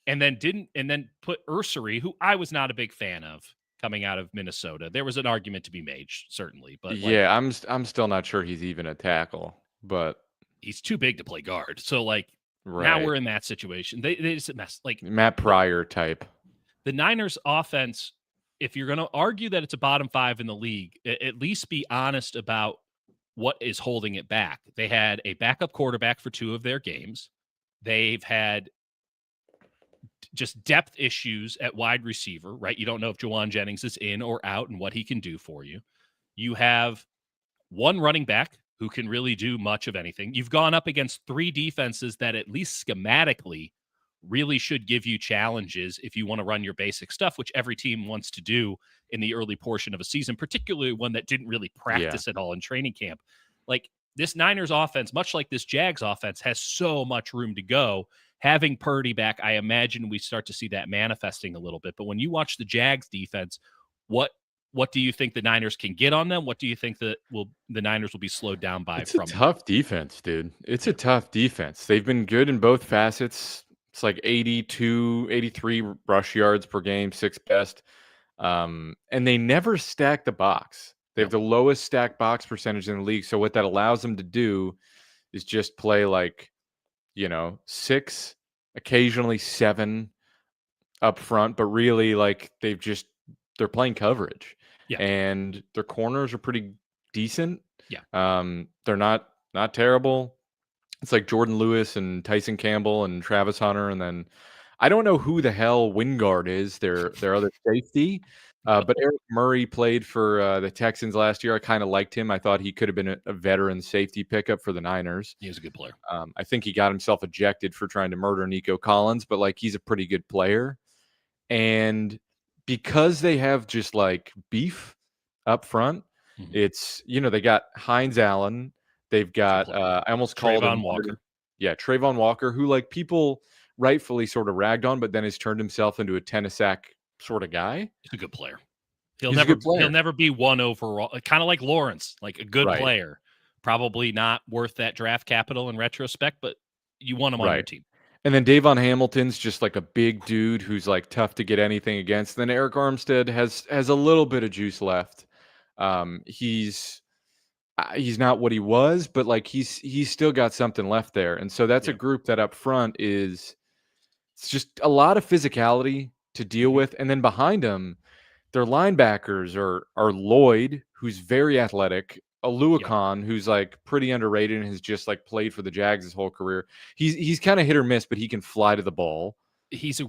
and then put Ursery, who I was not a big fan of coming out of Minnesota. There was an argument to be made, certainly, but like, Yeah, I'm still not sure he's even a tackle, but he's too big to play guard. So like now right. we're in that situation. They just mess like Matt Pryor type. the Niners offense. If you're going to argue that it's a bottom five in the league, at least be honest about what is holding it back. They had a backup quarterback for 2 of their games. They've had just depth issues at wide receiver, right? You don't know if Jawan Jennings is in or out and what he can do for you. You have one running back who can really do much of anything. You've gone up against 3 defenses that at least schematically really should give you challenges if you want to run your basic stuff, which every team wants to do in the early portion of a season, particularly one that didn't really practice at all in training camp. Like this Niners offense, much like this Jags offense, has so much room to go. Having Purdy back, I imagine we start to see that manifesting a little bit. But when you watch the Jags defense, what do you think the Niners can get on them? What do you think that the Niners will be slowed down by? It's a tough defense, dude. It's a tough defense. They've been good in both facets. It's like 82, 83 rush yards per game, 6th best. And they never stack the box. They have the lowest stack box percentage in the league. So what that allows them to do is just play like, 6, occasionally 7 up front, but really like they're playing coverage. Yeah. And their corners are pretty decent. Yeah. They're not terrible. It's like Jordan Lewis and Tyson Campbell and Travis Hunter, and then I don't know who the hell Wingard is, their other safety. But Eric Murray played for the Texans last year. I kind of liked him. I thought he could have been a veteran safety pickup for the Niners. He was a good player. I think he got himself ejected for trying to murder Nico Collins, but like he's a pretty good player. And because they have just like beef up front, it's they got Hines Allen. They've got I almost called him Walker. Yeah, Trayvon Walker, who like people rightfully sort of ragged on, but then has turned himself into a 10-a-sack sort of guy. He's a good player. He'll never be 1 overall, kind of like Lawrence, like a good player. Probably not worth that draft capital in retrospect, but you want him on your team. And then Davon Hamilton's just like a big dude who's like tough to get anything against. Then Eric Armstead has a little bit of juice left. He's not what he was, but like he's still got something left there. And so that's a group that up front it's just a lot of physicality to deal with. And then behind them, their linebackers are Lloyd, who's very athletic, Aluakon, who's like pretty underrated and has just like played for the Jags his whole career. He's kind of hit or miss, but he can fly to the ball. he's a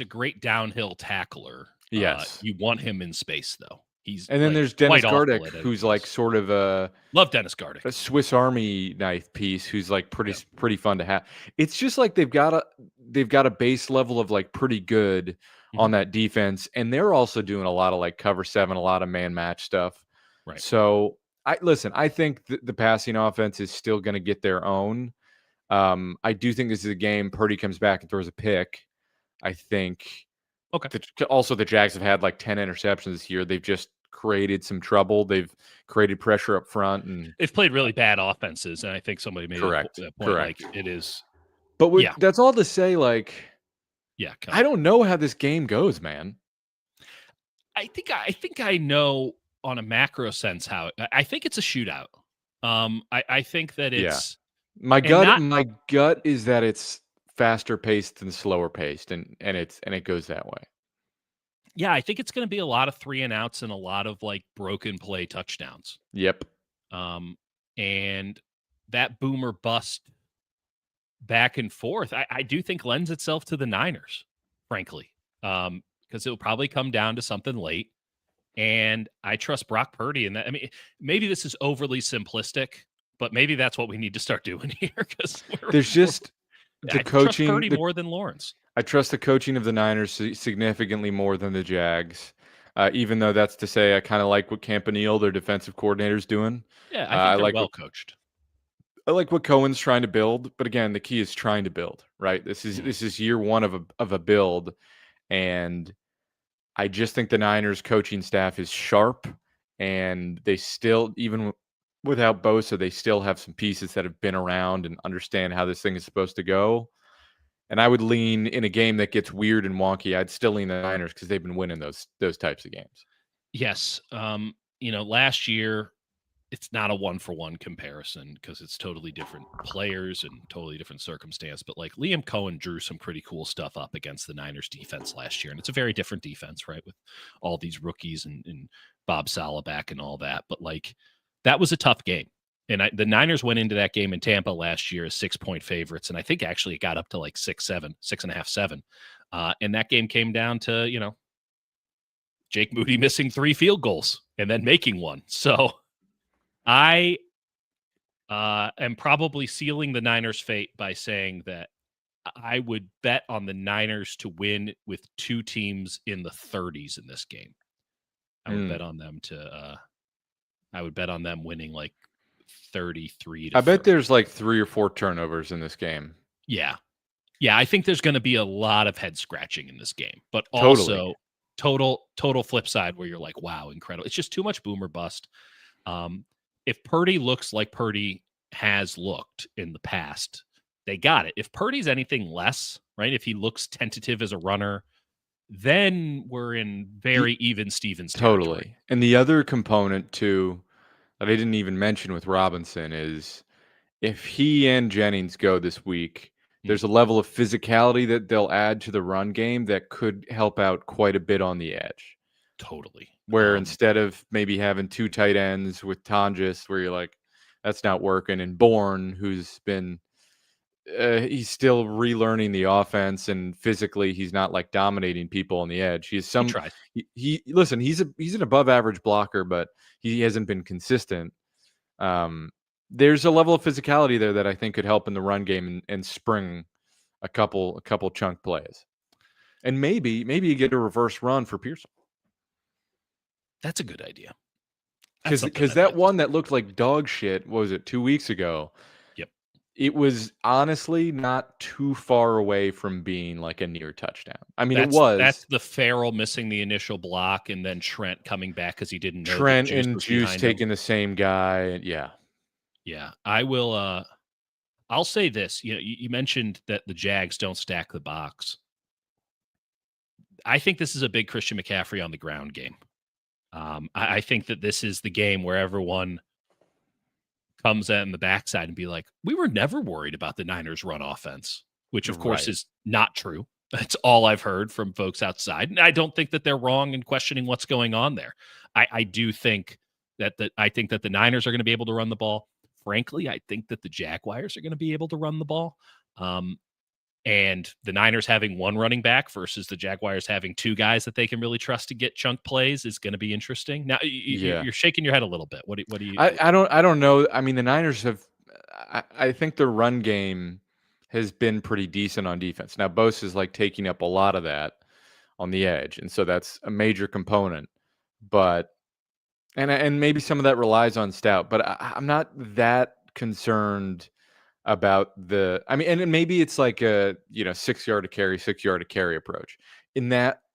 great downhill tackler. Yes. You want him in space though. He's And then like there's quite Dennis awful Gardick, at who's anything like else. sort of Love Dennis a Gardick. Swiss Army knife piece who's like Yeah. pretty fun to have. It's just like they've got a base level of like pretty good Mhm. on that defense, and they're also doing a lot of like cover seven, a lot of man match stuff. Right. So I think the passing offense is still going to get their own. I do think this is a game Purdy comes back and throws a pick. I think Okay. also the Jags have had like 10 interceptions this year. They've just created some trouble. They've created pressure up front and They've played really bad offenses, and I think somebody made correct. that point. Like Correct. it is, But yeah, that's all to say, like, yeah. I don't know how this game goes, man. I think I know on a macro sense how I think it's a shootout. I think that Yeah. it's My and gut not my gut is that it's faster paced than slower paced, and it goes that way. yeah, I think it's going to be a lot of 3 and outs and a lot of like broken play touchdowns. Yep. Um, and that boomer bust back and forth, I do think lends itself to the Niners, frankly, because it'll probably come down to something late. And I trust Brock Purdy in that. I mean, maybe this is overly simplistic, but maybe that's what we need to start doing here because There's just the I trust coaching Purdy the more than Lawrence. I trust the coaching of the Niners significantly more than the Jags. Even though that's to say I kind of like what Campanile, their defensive coordinator, is doing. Yeah, I think I they're like well what coached. Cohen's trying to build, but again, the key is trying to build, right? Mhm. This is year one of a build, and I just think the Niners coaching staff is sharp, and they still, without Bosa, they still have some pieces that have been around and understand how this thing is supposed to go. And I would lean in a game that gets weird and wonky. I'd still lean the Niners because they've been winning those types of games. Yes. Last year it's not a one for one comparison because it's totally different players and totally different circumstance. But like Liam Cohen drew some pretty cool stuff up against the Niners defense last year. And it's a very different defense, right? With all these rookies and Bob Saleh back and all that. But like that was a tough game. And the Niners went into that game in Tampa last year as 6-point favorites. And I think actually it got up to like 6-7, 6.5, 7. And that game came down to, Jake Moody missing 3 field goals and then making one. So I am probably sealing the Niners' fate by saying that I would bet on the Niners to win with 2 teams in the 30s in this game. I would bet Mm. on them I would bet on them winning like 33 to I bet 30. there's like 3 or 4 turnovers in this game. Yeah. Yeah, I think there's going to be a lot of head scratching in this game, but Totally. also total flip side where you're like, wow, incredible. It's just too much boomer bust. If Purdy looks like Purdy has looked in the past, they got it. If Purdy's anything less, right? If he looks tentative as a runner, then we're in The very even Stevens territory. Totally. And the other component too that I didn't even mention with Robinson is if he and Jennings go this week, Mm, there's a level of physicality that they'll add to the run game that could help out quite a bit on the edge. totally. Where instead of maybe having 2 tight ends with Tonjes, where you're like, that's not working, and Bourne, who's been he's still relearning the offense, and physically he's not like dominating people on the edge. He tries. He listen, he's an above average blocker, but he hasn't been consistent. Um, there's a level of physicality there that I think could help in the run game and spring a couple chunk plays. And maybe you get a reverse run for Pearson. That's a good idea. That's something Because I'd that like to one see. that looked like dog shit, what was it, 2 weeks ago? Yep. It was honestly not too far away from being like a near touchdown. I mean, it That's was. the Farrell missing the initial block and then Trent coming back because he didn't know that Trent Juice and was Juice behind him. taking the same guy, and yeah. Yeah. I will I'll say this. You mentioned that the Jags don't stack the box. I think this is a big Christian McCaffrey on the ground game. I think that this is the game where everyone comes in the backside and be like, we were never worried about the Niners run offense, which of course Right. is not true. That's all I've heard from folks outside. And I don't think that they're wrong in questioning what's going on there. I do think I think that the Niners are going to be able to run the ball. Frankly, I think that the Jaguars are going to be able to run the ball. Um, and the Niners having one running back versus the Jaguars having two guys that they can really trust to get chunk plays is going to be interesting. Now Yeah. you're shaking your head a little bit. What do you? I don't know. I mean, the Niners have. I think the run game has been pretty decent on defense. Now Bosa is like taking up a lot of that on the edge, and so that's a major component. But and maybe some of that relies on Stout, but I'm not that concerned about the. I mean, and maybe it's like a 6 yard to carry, 6 yard to carry approach. In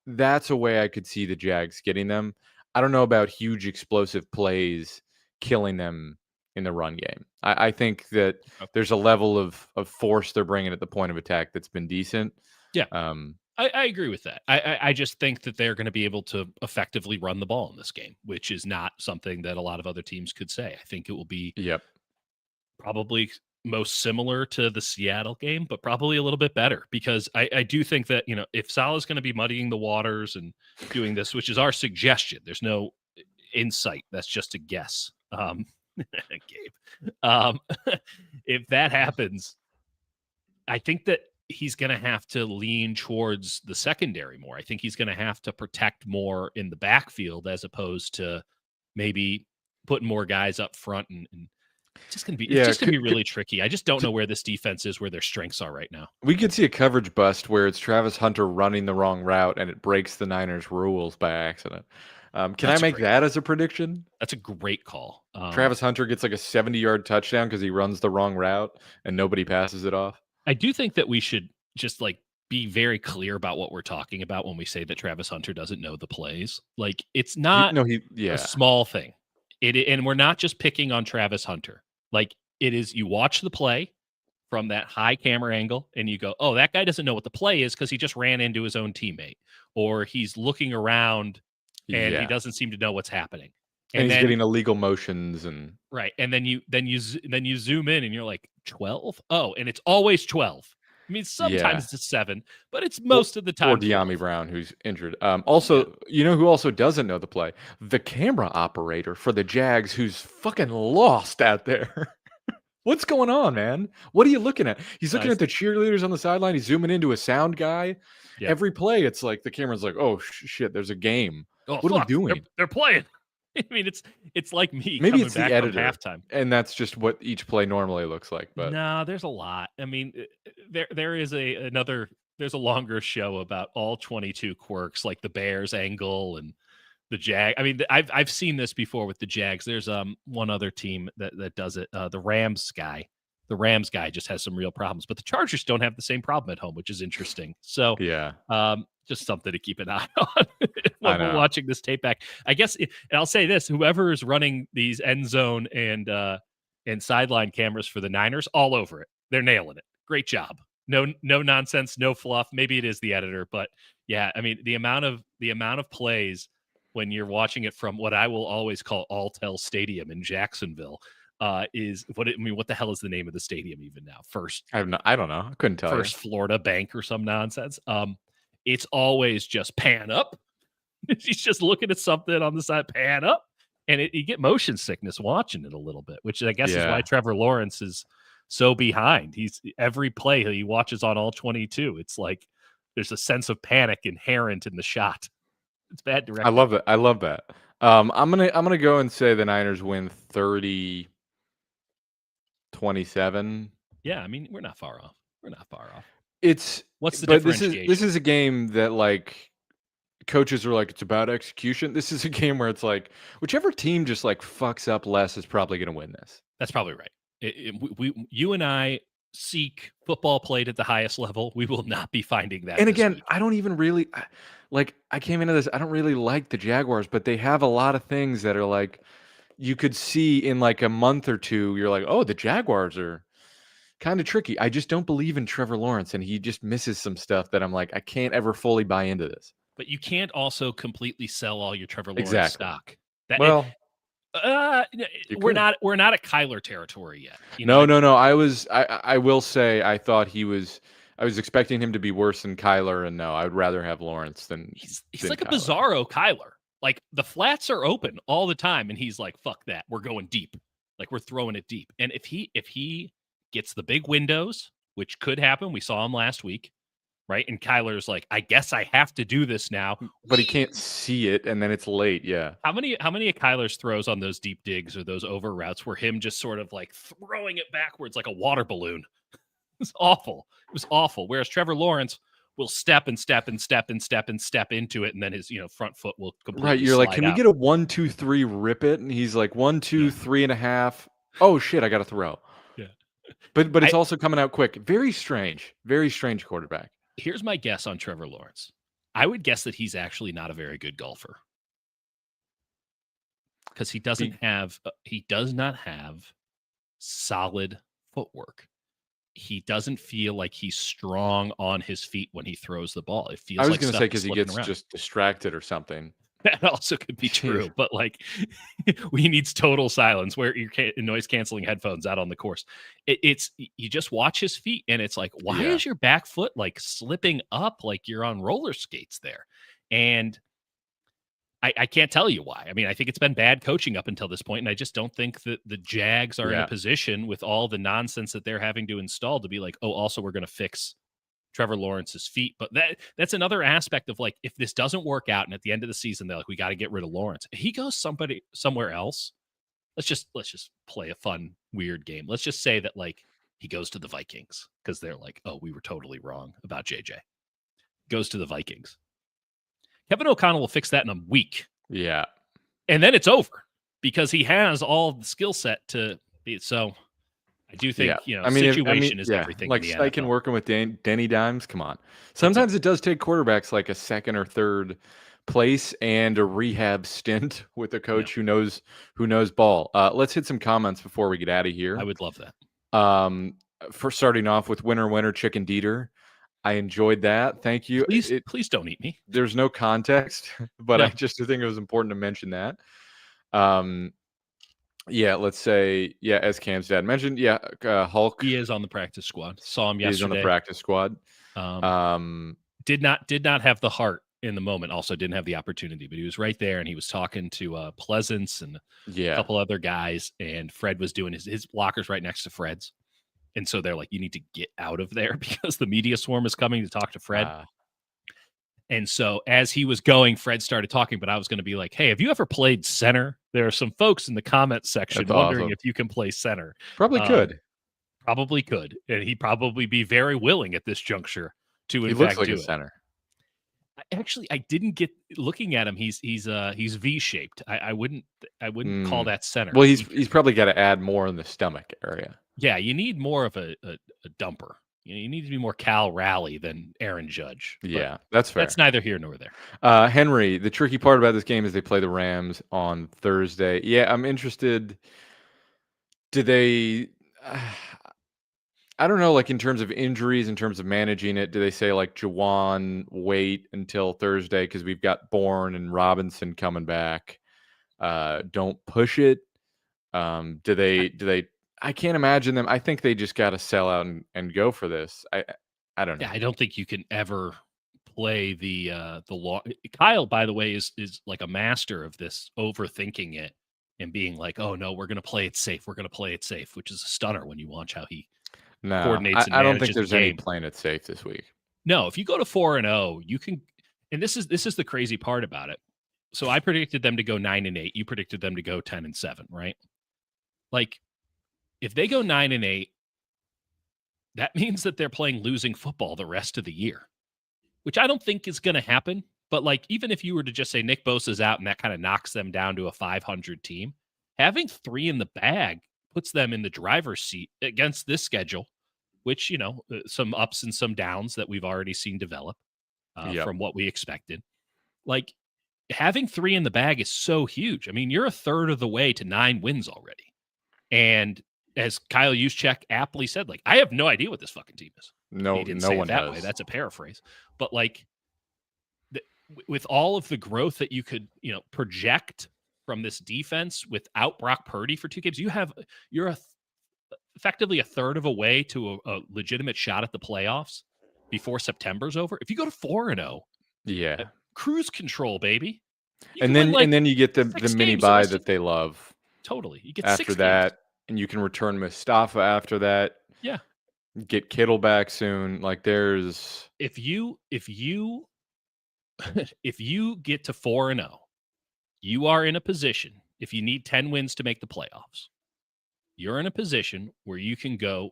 that's a way I could see the Jags getting them. I don't know about huge explosive plays killing them in the run game. I think that there's a level of force they're bringing at the point of attack that's been decent. Yeah. Um, I agree with that. I just think that they're going to be able to effectively run the ball in this game, which is not something that a lot of other teams could say. I think it will be yep. probably most similar to the Seattle game, but probably a little bit better because I do think that, if Salah's going to be muddying the waters and doing this, which is our suggestion, there's no insight. That's just a guess. Gabe, if that happens, I think that he's going to have to lean towards the secondary more. I think he's going to have to protect more in the backfield as opposed to maybe putting more guys up front and it's just gonna be really tricky. I just don't know where this defense is, where their strengths are right now. We could see a coverage bust where it's Travis Hunter running the wrong route and it breaks the Niners rules by accident. Can I make that as a prediction? That's a great call. Travis Hunter gets like a 70-yard touchdown because he runs the wrong route and nobody passes it off. I do think that we should just be very clear about what we're talking about when we say that Travis Hunter doesn't know the plays. Like it's not a small thing. And we're not just picking on Travis Hunter. Like it is, you watch the play from that high camera angle and you go, oh, that guy doesn't know what the play is because he just ran into his own teammate, or he's looking around and he doesn't seem to know what's happening. And he's getting illegal motions and right. And then you zoom in and you're like 12. Oh, and it's always 12. I mean, sometimes it's 7, but it's most of the time. Or De'Ami Brown, who's injured. Also, who also doesn't know the play? The camera operator for the Jags, who's fucking lost out there. What's going on, man? What are you looking at? He's looking at the cheerleaders on the sideline. He's zooming into a sound guy. Yeah. Every play, it's like the camera's like, oh, shit, there's a game. Oh, what are we doing? They're playing. I mean, it's like me. Maybe it's the editor halftime, and that's just what each play normally looks like. But no, there's a lot. I mean, there is there's a longer show about all 22 quirks, like the Bears angle and the Jag. I mean, I've seen this before with the Jags. There's one other team that does it. The Rams guy. The Rams guy just has some real problems, but the Chargers don't have the same problem at home, which is interesting. So yeah. Just something to keep an eye on when we're watching this tape back. I guess, and I'll say this: whoever is running these end zone and sideline cameras for the Niners, all over it. They're nailing it. Great job. No nonsense, no fluff. Maybe it is the editor, but yeah, I mean the amount of plays when you're watching it from what I will always call Alltel Stadium in Jacksonville is what the hell is the name of the stadium even now? I don't know. I couldn't tell. First Florida Bank or some nonsense. It's always just pan up. He's just looking at something on the side, pan up, and you get motion sickness watching it a little bit, which I guess is why Trevor Lawrence is so behind. He's every play he watches on all 22. It's like there's a sense of panic inherent in the shot. It's bad direction. I love that. I'm gonna go and say the Niners win 30-27. Yeah, I mean we're not far off. What's the differentiation? This is a game that like coaches are like, it's about execution. This is a game where it's like whichever team just like fucks up less is probably going to win this. That's probably right. You and I seek football played at the highest level. We will not be finding that. And again, I don't even really I came into this. I don't really like the Jaguars, but they have a lot of things that are like you could see in like a month or two. You're like, oh, the Jaguars are kind of tricky. I just don't believe in Trevor Lawrence, and he just misses some stuff that I'm like, I can't ever fully buy into this. But you can't also completely sell all your Trevor Lawrence stock. We're not at Kyler territory yet. No. I will say I thought I was expecting him to be worse than Kyler, and no, I would rather have Lawrence than he's like a bizarro Kyler. Like the flats are open all the time, and he's like, "Fuck that, we're going deep. Like we're throwing it deep." And if he gets the big windows which could happen. We saw him last week, right? And Kyler's like, I guess I have to do this now. But he can't see it, and then it's late. Yeah. How many of Kyler's throws on those deep digs or those over routes were him just sort of like throwing it backwards like a water balloon? It was awful. It was awful. Whereas Trevor Lawrence will step and step and step and step and step into it, and then his front foot will completely Right. You're like, slide can we out. get a 1, 2, 3 rip it? And he's like 1, 2, 3.5. Oh shit, I got to throw. Yeah. But it's also coming out quick. Very strange. Very strange quarterback. Here's my guess on Trevor Lawrence. I would guess that he's actually not a very good golfer because he does not have solid footwork. He doesn't feel like he's strong on his feet when he throws the ball. It feels I was like going to stuff say is because he slipping gets around. just distracted or something. That also could be true, but like he needs total silence where your noise canceling headphones out on the course. It's you just watch his feet and it's like, why Yeah. is your back foot like slipping up like you're on roller skates there? And I can't tell you why. I mean, I think it's been bad coaching up until this point, and I just don't think that the Jags are in a position with all the nonsense that they're having to install to be like, oh, also we're going to fix Trevor Lawrence's feet. But that's another aspect of like, if this doesn't work out and at the end of the season they're like, we got to get rid of Lawrence, he goes somewhere else. Let's just play a fun weird game. Let's just say that like he goes to the Vikings because they're like, oh, we were totally wrong about JJ. Goes to the Vikings. Kevin O'Connell will fix that in a week. Yeah. And then it's over because he has all the skill set to be. So I do think, situation is everything. Like Steichen working with Denny Dimes. Come on. Sometimes it does take quarterbacks like a second or third place and a rehab stint with a coach who knows ball. Let's hit some comments before we get out of here. I would love that. For starting off with winner chicken Dieter. I enjoyed that. Thank you. Please don't eat me. There's no context, but I just think it was important to mention that. Let's say, as Cam's dad mentioned, Hulk. He is on the practice squad. Saw him yesterday. He's on the practice squad. Did not have the heart in the moment. Also didn't have the opportunity, but he was right there and he was talking to Pleasance and a couple other guys. And Fred was doing his locker's right next to Fred's. And so they're like, you need to get out of there because the media swarm is coming to talk to Fred. And so as he was going, Fred started talking, but I was going to be like, hey, have you ever played center? There are some folks in the comment section wondering if you can play center. Probably could. Probably could. And he'd probably be very willing at this juncture to, in he fact, looks like do a it. Center. Actually, I didn't get looking at him. He's V-shaped. I wouldn't call that center. Well, he's probably got to add more in the stomach area. Yeah, you need more of a dumper. You need to be more Cal Raleigh than Aaron Judge. Yeah, that's fair. That's neither here nor there. Henry, the tricky part about this game is they play the Rams on Thursday. Yeah, I'm interested. Do they... I don't know, like in terms of injuries, in terms of managing it, do they say like Juwan, wait until Thursday because we've got Bourne and Robinson coming back? Don't push it. Do they? I can't imagine them. I think they just got to sell out and go for this. I don't know. Yeah, I don't think you can ever play the law. Kyle, by the way, is like a master of this, overthinking it and being like, oh no, we're gonna play it safe. We're gonna play it safe, which is a stunner when you watch how he. No, I don't think there's any playing it safe this week. No, if you go to 4-0, you can, and this is the crazy part about it. So I predicted them to go 9-8. You predicted them to go 10-7, right? Like, if they go 9-8, that means that they're playing losing football the rest of the year, which I don't think is going to happen. But like, even if you were to just say Nick Bosa's out and that kind of knocks them down to a 500 team, having 3 in the bag puts them in the driver's seat against this schedule, which, some ups and some downs that we've already seen develop from what we expected. Like, having 3 in the bag is so huge. I mean, you're a third of the way to 9 wins already. And as Kyle Juszczyk aptly said, like, I have no idea what this fucking team is. No, he didn't no say one it that does. way. That's a paraphrase. But like, with all of the growth that you could, project from this defense without Brock Purdy for 2 games, you're effectively a third of a way to a legitimate shot at the playoffs before September's over. If you go to 4-0, cruise control, baby. And then you get the mini bye that they love. Totally. You get after 6 that, games. and you can return Mustafa after that. Yeah. Get Kittle back soon. Like there's If you if you get to 4-0, you are in a position, if you need 10 wins to make the playoffs, you're in a position where you can go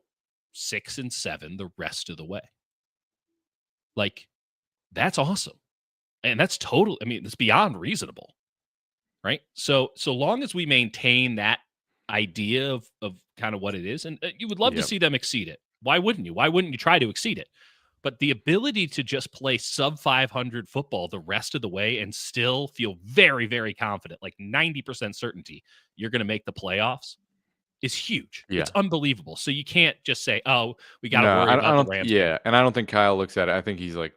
6-7 the rest of the way. Like, that's awesome. And that's total. I mean, it's beyond reasonable, right? So long as we maintain that idea of kind of what it is, and you would love to yeah. see them exceed it. Why wouldn't you? Why wouldn't you try to exceed it? But the ability to just play sub 500 football the rest of the way and still feel very, very confident, like 90% certainty you're going to make the playoffs, is huge. Yeah. It's unbelievable. So you can't just say, "Oh, we got to No, worry I about the don't Rams game." yeah, and I don't think Kyle looks at it. I think he's like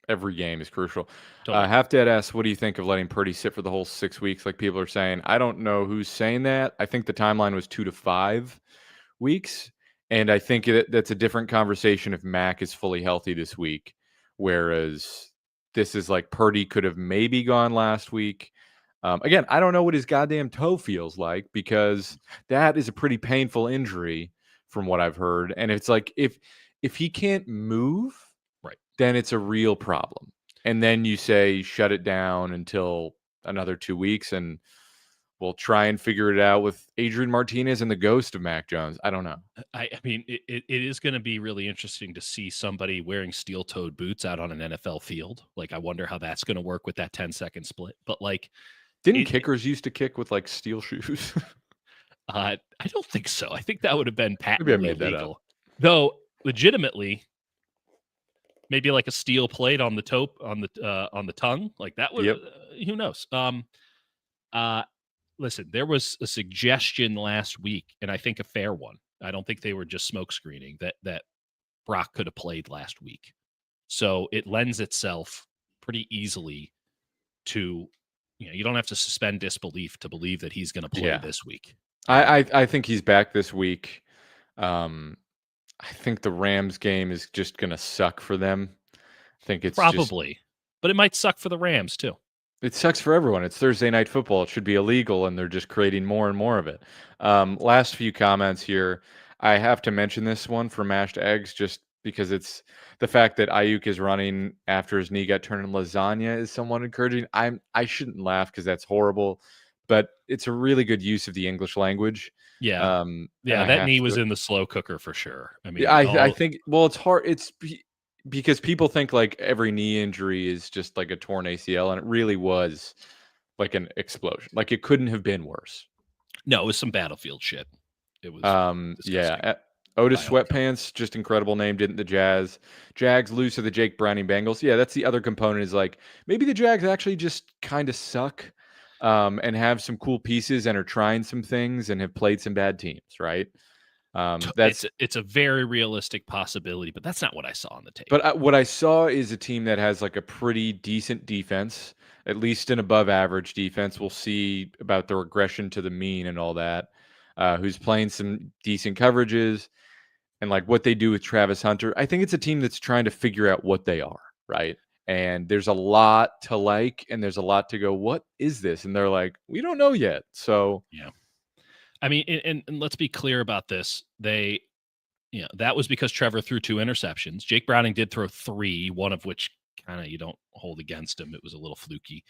every game is crucial. Totally. Half Dead asks, what do you think of letting Purdy sit for the whole 6 weeks like people are saying? I don't know who's saying that. I think the timeline was 2 to 5 weeks. And I think that's a different conversation if Mac is fully healthy this week. Whereas this is like Purdy could have maybe gone last week. Again, I don't know what his goddamn toe feels like because that is a pretty painful injury from what I've heard. And it's like if he can't move, Right. then it's a real problem. And then you say shut it down until another 2 weeks and we'll try and figure it out with Adrian Martinez and the ghost of Mac Jones. I don't know. I mean, it is going to be really interesting to see somebody wearing steel-toed boots out on an NFL field. Like, I wonder how that's going to work with that 10-second split. But like, Didn't kickers used to kick with like steel shoes? I don't think so. I think that would have been Maybe I patently made that up. illegal, though. Legitimately, maybe like a steel plate on the on the tongue, like that would. Yep. Who knows? Listen, there was a suggestion last week, and I think a fair one. I don't think they were just smoke screening that Brock could have played last week. So it lends itself pretty easily to, you don't have to suspend disbelief to believe that he's going to play Yeah. this week. I think he's back this week. I think the Rams game is just gonna suck for them. I think it's just Probably, but it might suck for the Rams too. it sucks for everyone. It's Thursday night football. It should be illegal, and they're just creating more and more of it. Last few comments here. I have to mention this one for mashed eggs just because it's the fact that Ayuk is running after his knee got turned in lasagna is somewhat encouraging. I shouldn't laugh because that's horrible, but it's a really good use of the English language. Yeah, And yeah, I that have knee was to in the slow cooker for sure. I mean, yeah, I think well, it's hard. Because people think like every knee injury is just like a torn ACL, and it really was like an explosion. Like it couldn't have been worse. no, it was some battlefield shit. It was Yeah. disgusting. Otis By all accounts. Sweatpants, just incredible name, didn't the Jags lose to the Jake Browning Bengals? Yeah, that's the other component is like maybe the Jags actually just kind of suck and have some cool pieces and are trying some things and have played some bad teams, right? That's It's a very realistic possibility, but that's not what I saw on the tape. But what I saw is a team that has like a pretty decent defense, at least an above average defense. We'll see about the regression to the mean and all that. Who's playing some decent coverages and like what they do with Travis Hunter. I think it's a team that's trying to figure out what they are, right? And there's a lot to like, and there's a lot to go, what is this? And they're like, we don't know yet. So, Yeah. I mean, and let's be clear about this. That was because Trevor threw 2 interceptions. Jake Browning did throw 3, one of which kind of you don't hold against him. It was a little fluky.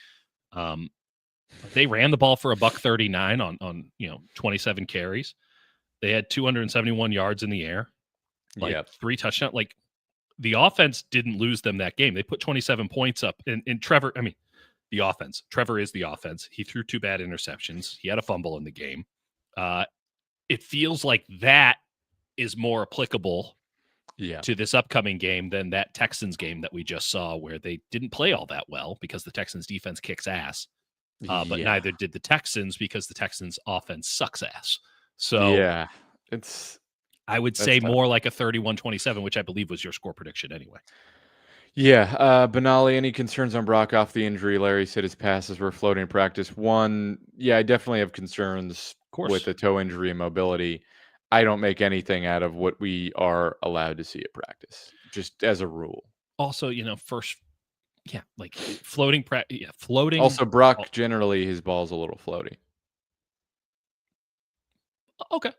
They ran the ball for a $139 on 27 carries. They had 271 yards in the air, like yeah. 3 touchdowns. Like the offense didn't lose them that game. They put 27 points up. And Trevor, I mean, the offense. Trevor is the offense. He threw 2 bad interceptions. He had a fumble in the game. It feels like that is more applicable to this upcoming game than that Texans game that we just saw where they didn't play all that well because the Texans defense kicks ass. But neither did the Texans because the Texans offense sucks ass. So Yeah. I would say more like a 31-27, which I believe was your score prediction anyway. Yeah, Benali, any concerns on Brock off the injury? Larry said his passes were floating in practice. One, yeah, I definitely have concerns with the toe injury and mobility. I don't make anything out of what we are allowed to see at practice, just as a rule. Also, like floating. Floating. Also, Brock, generally, his ball's a little floaty. Okay.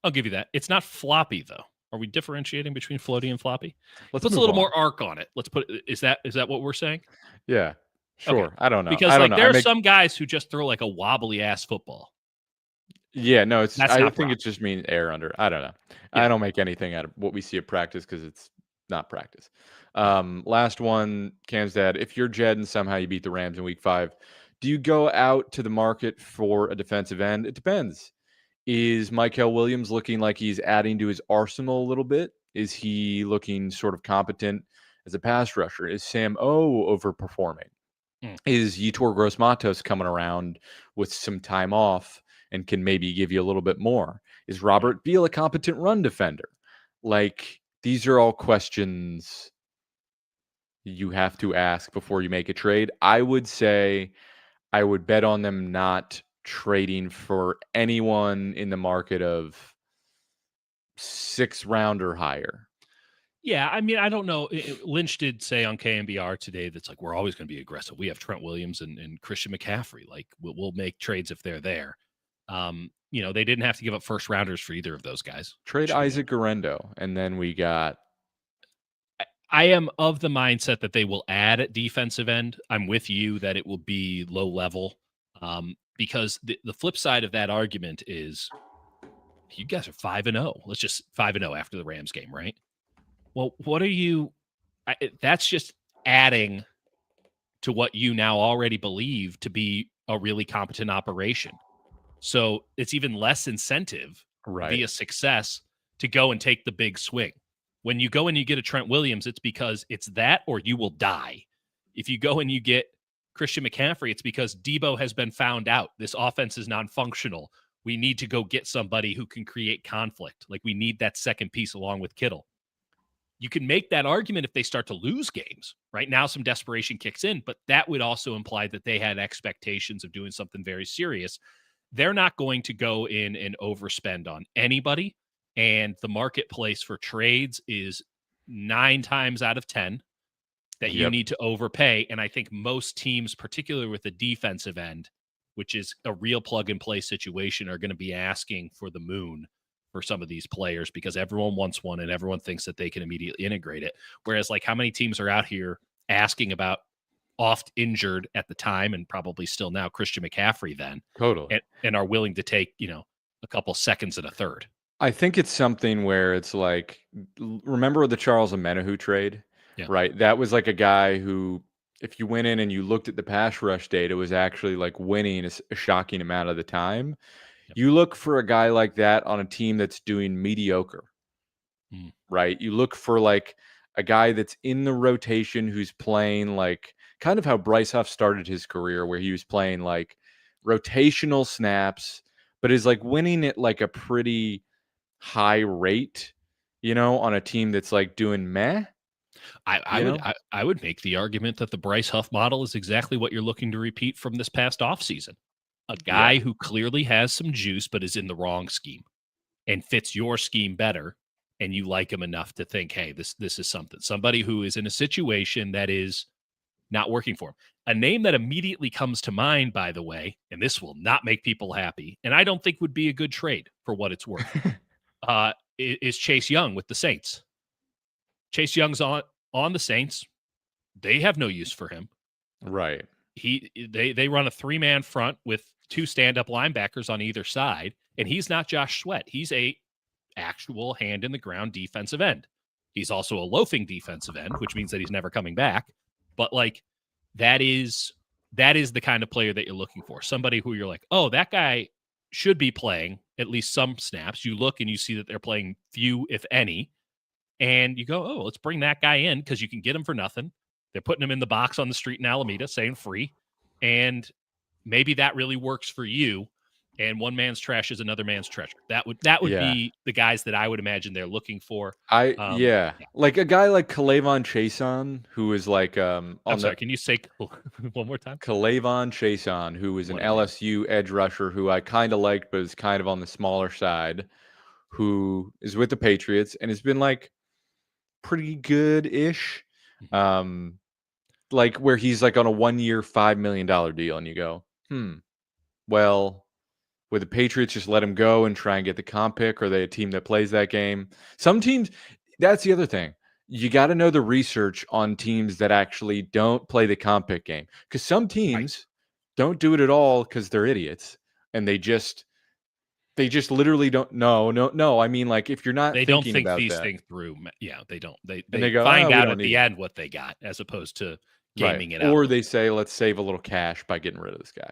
I'll give you that. It's not floppy, though. Are we differentiating between floaty and floppy? It Let's puts a move little on. more arc on it. Let's put is that what we're saying? Yeah, Okay. sure. I don't know. Because I don't like know. there are some guys who just throw like a wobbly ass football. Yeah, no, it's That's I not think it proper. just means air under. I don't know. I Yeah. don't make anything out of what we see at practice because it's not practice. Yeah. Last one, Cam's dad. If you're Jed and somehow you beat the Rams in week 5, do you go out to the market for a defensive end? It depends. Is Michael Williams looking like he's adding to his arsenal a little bit? Is he looking sort of competent as a pass rusher? Is Sam O overperforming? Mm. Is Yetur Gross-Matos coming around with some time off and can maybe give you a little bit more? Is Robert Beal a competent run defender? Like, these are all questions you have to ask before you make a trade. I would say I would bet on them not trading for anyone in the market of 6th round or higher. Yeah, I mean, I don't know. Lynch did say on KMBR today that's like we're always going to be aggressive. We have Trent Williams and Christian McCaffrey. Like we'll make trades if they're there. They didn't have to give up first rounders for either of those guys. Trade which, Isaac Guerrero, and then we got I am of the mindset that they will add at defensive end. I'm with you that it will be low level, because the flip side of that argument is you guys are 5-0. Let's just 5-0 after the Rams game, right? Well, what are you? That's just adding to what you now already believe to be a really competent operation. So it's even less incentive right. via success to go and take the big swing. When you go and you get a Trent Williams, it's because it's that or you will die. If you go and you get Christian McCaffrey, it's because Debo has been found out. This offense is non-functional. We need to go get somebody who can create conflict. Like we need that second piece along with Kittle. You can make that argument if they start to lose games. Right now, some desperation kicks in, but that would also imply that they had expectations of doing something very serious. They're not going to go in and overspend on anybody. And the marketplace for trades is 9 times out of 10 that you need to overpay. And I think most teams, particularly with the defensive end, which is a real plug and play situation, are going to be asking for the moon for some of these players because everyone wants one and everyone thinks that they can immediately integrate it. Whereas like how many teams are out here asking about oft injured at the time and probably still now Christian McCaffrey then Totally. and are willing to take, a couple seconds and a third. I think it's something where it's like, remember the Charles Omenihu trade, Yeah. right? That was like a guy who, if you went in and you looked at the pass rush data, was actually like winning a shocking amount of the time. Yep. You look for a guy like that on a team that's doing mediocre, right? You look for like a guy that's in the rotation who's playing like kind of how Bryce Huff started his career, where he was playing like rotational snaps, but is like winning at like a pretty high rate, on a team that's like doing meh. I would make the argument that the Bryce Huff model is exactly what you're looking to repeat from this past offseason. A guy who clearly has some juice but is in the wrong scheme and fits your scheme better, and you like him enough to think, hey, this is something. Somebody who is in a situation that is not working for him. A name that immediately comes to mind, by the way, and this will not make people happy, and I don't think would be a good trade for what it's worth, is Chase Young with the Saints. Chase Young's on the Saints. They have no use for him. Right. They run a 3-man front with 2 stand-up linebackers on either side, and he's not Josh Sweat. He's a actual hand-in-the-ground defensive end. He's also a loafing defensive end, which means that he's never coming back. But, like, that is the kind of player that you're looking for. Somebody who you're like, oh, that guy should be playing at least some snaps. You look and you see that they're playing few, if any, and you go, oh, let's bring that guy in because you can get him for nothing. They're putting him in the box on the street in Alameda, saying free. And maybe that really works for you. And one man's trash is another man's treasure. That would be the guys that I would imagine they're looking for. Like a guy like Kalavon Chason, who is like I'm sorry, can you say one more time? Kalavon Chason, who is an LSU edge rusher who I kind of liked, but is kind of on the smaller side, who is with the Patriots and has been like pretty good-ish. Like where he's like on a 1-year, $5 million deal, and you go, well, Would the Patriots just let him go and try and get the comp pick? Or are they a team that plays that game? Some teams, that's the other thing. You got to know the research on teams that actually don't play the comp pick game. Because some Right. teams don't do it at all because they're idiots. And they just literally don't. No. I mean, like, if you're not They don't thinking think about these that things through. Yeah, they don't. and They they go, find oh, we out don't at need the it. end what they got, as opposed to Right. gaming it out. Or they say, let's save a little cash by getting rid of this guy.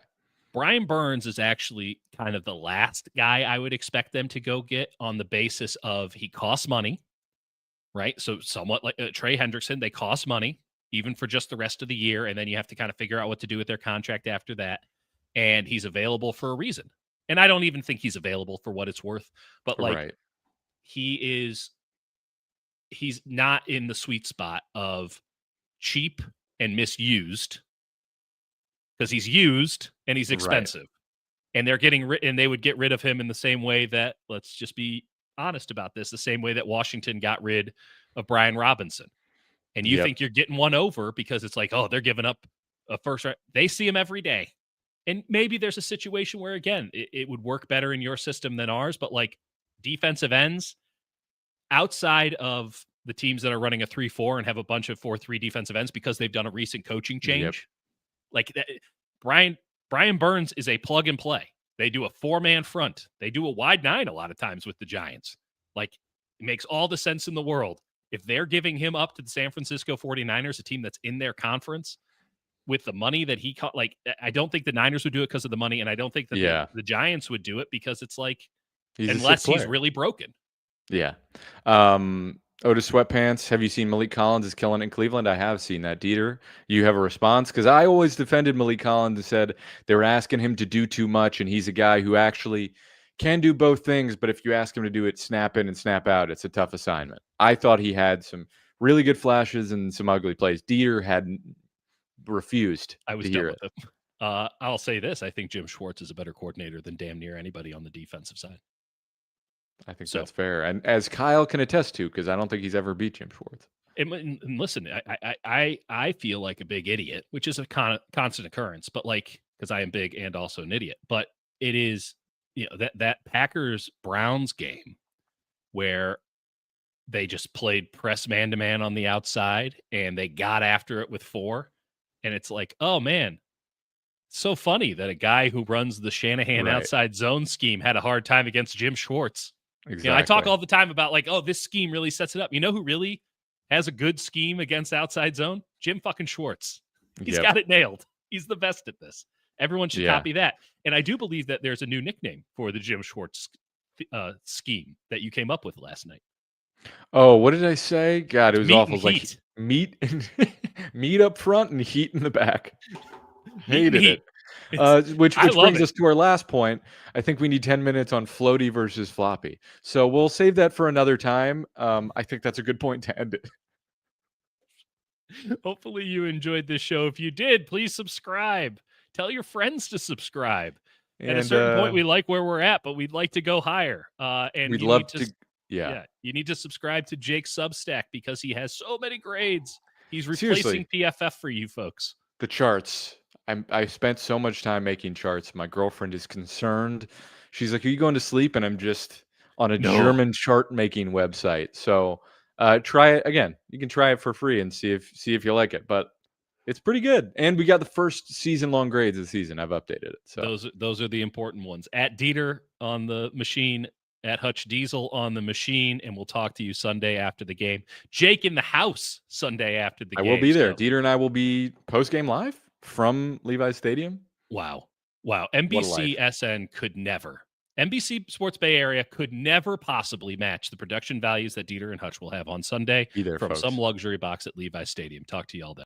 Brian Burns is actually kind of the last guy I would expect them to go get, on the basis of he costs money, right? So somewhat like Trey Hendrickson, they cost money, even for just the rest of the year. And then you have to kind of figure out what to do with their contract after that. And he's available for a reason. And I don't even think he's available for what it's worth, but like, Right. he's not in the sweet spot of cheap and misused, because he's used and he's Right. expensive. And they're getting and they would get rid of him in the same way that, let's just be honest about this, the same way that Washington got rid of Brian Robinson. And you Yep. think you're getting one over because it's like, oh, they're giving up a first round. They see him every day. And maybe there's a situation where, again, it would work better in your system than ours, but like defensive ends, outside of the teams that are running a 3-4 and have a bunch of 4-3 defensive ends because they've done a recent coaching Yep. change, like that, Brian Burns is a plug and play. They do a 4-man front. They do a wide 9 a lot of times with the Giants. Like, it makes all the sense in the world. If they're giving him up to the San Francisco 49ers, a team that's in their conference, with the money that he caught, like, I don't think the Niners would do it because of the money, and I don't think that Yeah. the Giants would do it because it's like, He's a sick unless he's player. really broken. Yeah. Otis Sweatpants, have you seen Malik Collins is killing it in Cleveland? I have seen that. Dieter, you have a response? Because I always defended Malik Collins and said they were asking him to do too much, and he's a guy who actually can do both things, but if you ask him to do it snap in and snap out, it's a tough assignment. I thought he had some really good flashes and some ugly plays. Dieter had refused I to was hear done it. with him. I'll say this. I think Jim Schwartz is a better coordinator than damn near anybody on the defensive side. I think So, that's fair. And as Kyle can attest to, because I don't think he's ever beat Jim Schwartz. and listen, I feel like a big idiot, which is a constant occurrence, but like, because I am big and also an idiot, but it is, that Packers Browns game where they just played press man to man on the outside and they got after it with 4. And it's like, oh man, so funny that a guy who runs the Shanahan Right. outside zone scheme had a hard time against Jim Schwartz. Exactly. I talk all the time about like, oh, this scheme really sets it up. You know who really has a good scheme against outside zone? Jim fucking Schwartz. He's got it nailed. He's the best at this. Everyone should copy that. And I do believe that there's a new nickname for the Jim Schwartz scheme that you came up with last night. Oh, what did I say? God, it was Meat awful. and It was heat. like meat and meat up front and heat in the back. Hated Heat. it. Which I love brings it. us to our last point. I think we need 10 minutes on floaty versus floppy. So we'll save that for another time. I think that's a good point to end it. Hopefully you enjoyed this show. If you did, please subscribe. Tell your friends to subscribe. At a certain point, we like where we're at, but we'd like to go higher. And we'd you love need to, yeah, you need to subscribe to Jake's Substack because he has so many grades. He's Seriously. replacing PFF for you folks. The charts. I spent so much time making charts. My girlfriend is concerned. She's like, "Are you going to sleep?" And I'm just on a German chart making website. So try it again. You can try it for free and see if you like it. But it's pretty good. And we got the first season long grades of the season. I've updated it. So those are the important ones. At Dieter on the machine, at Hutch Diesel on the machine, and we'll talk to you Sunday after the game. Jake in the house Sunday after the game. I will be there. Dieter and I will be post game live from Levi's Stadium. Wow. NBC could never. NBC Sports Bay Area could never possibly match the production values that Dieter and Hutch will have on Sunday Be there, from folks. some luxury box at Levi's Stadium. Talk to y'all then.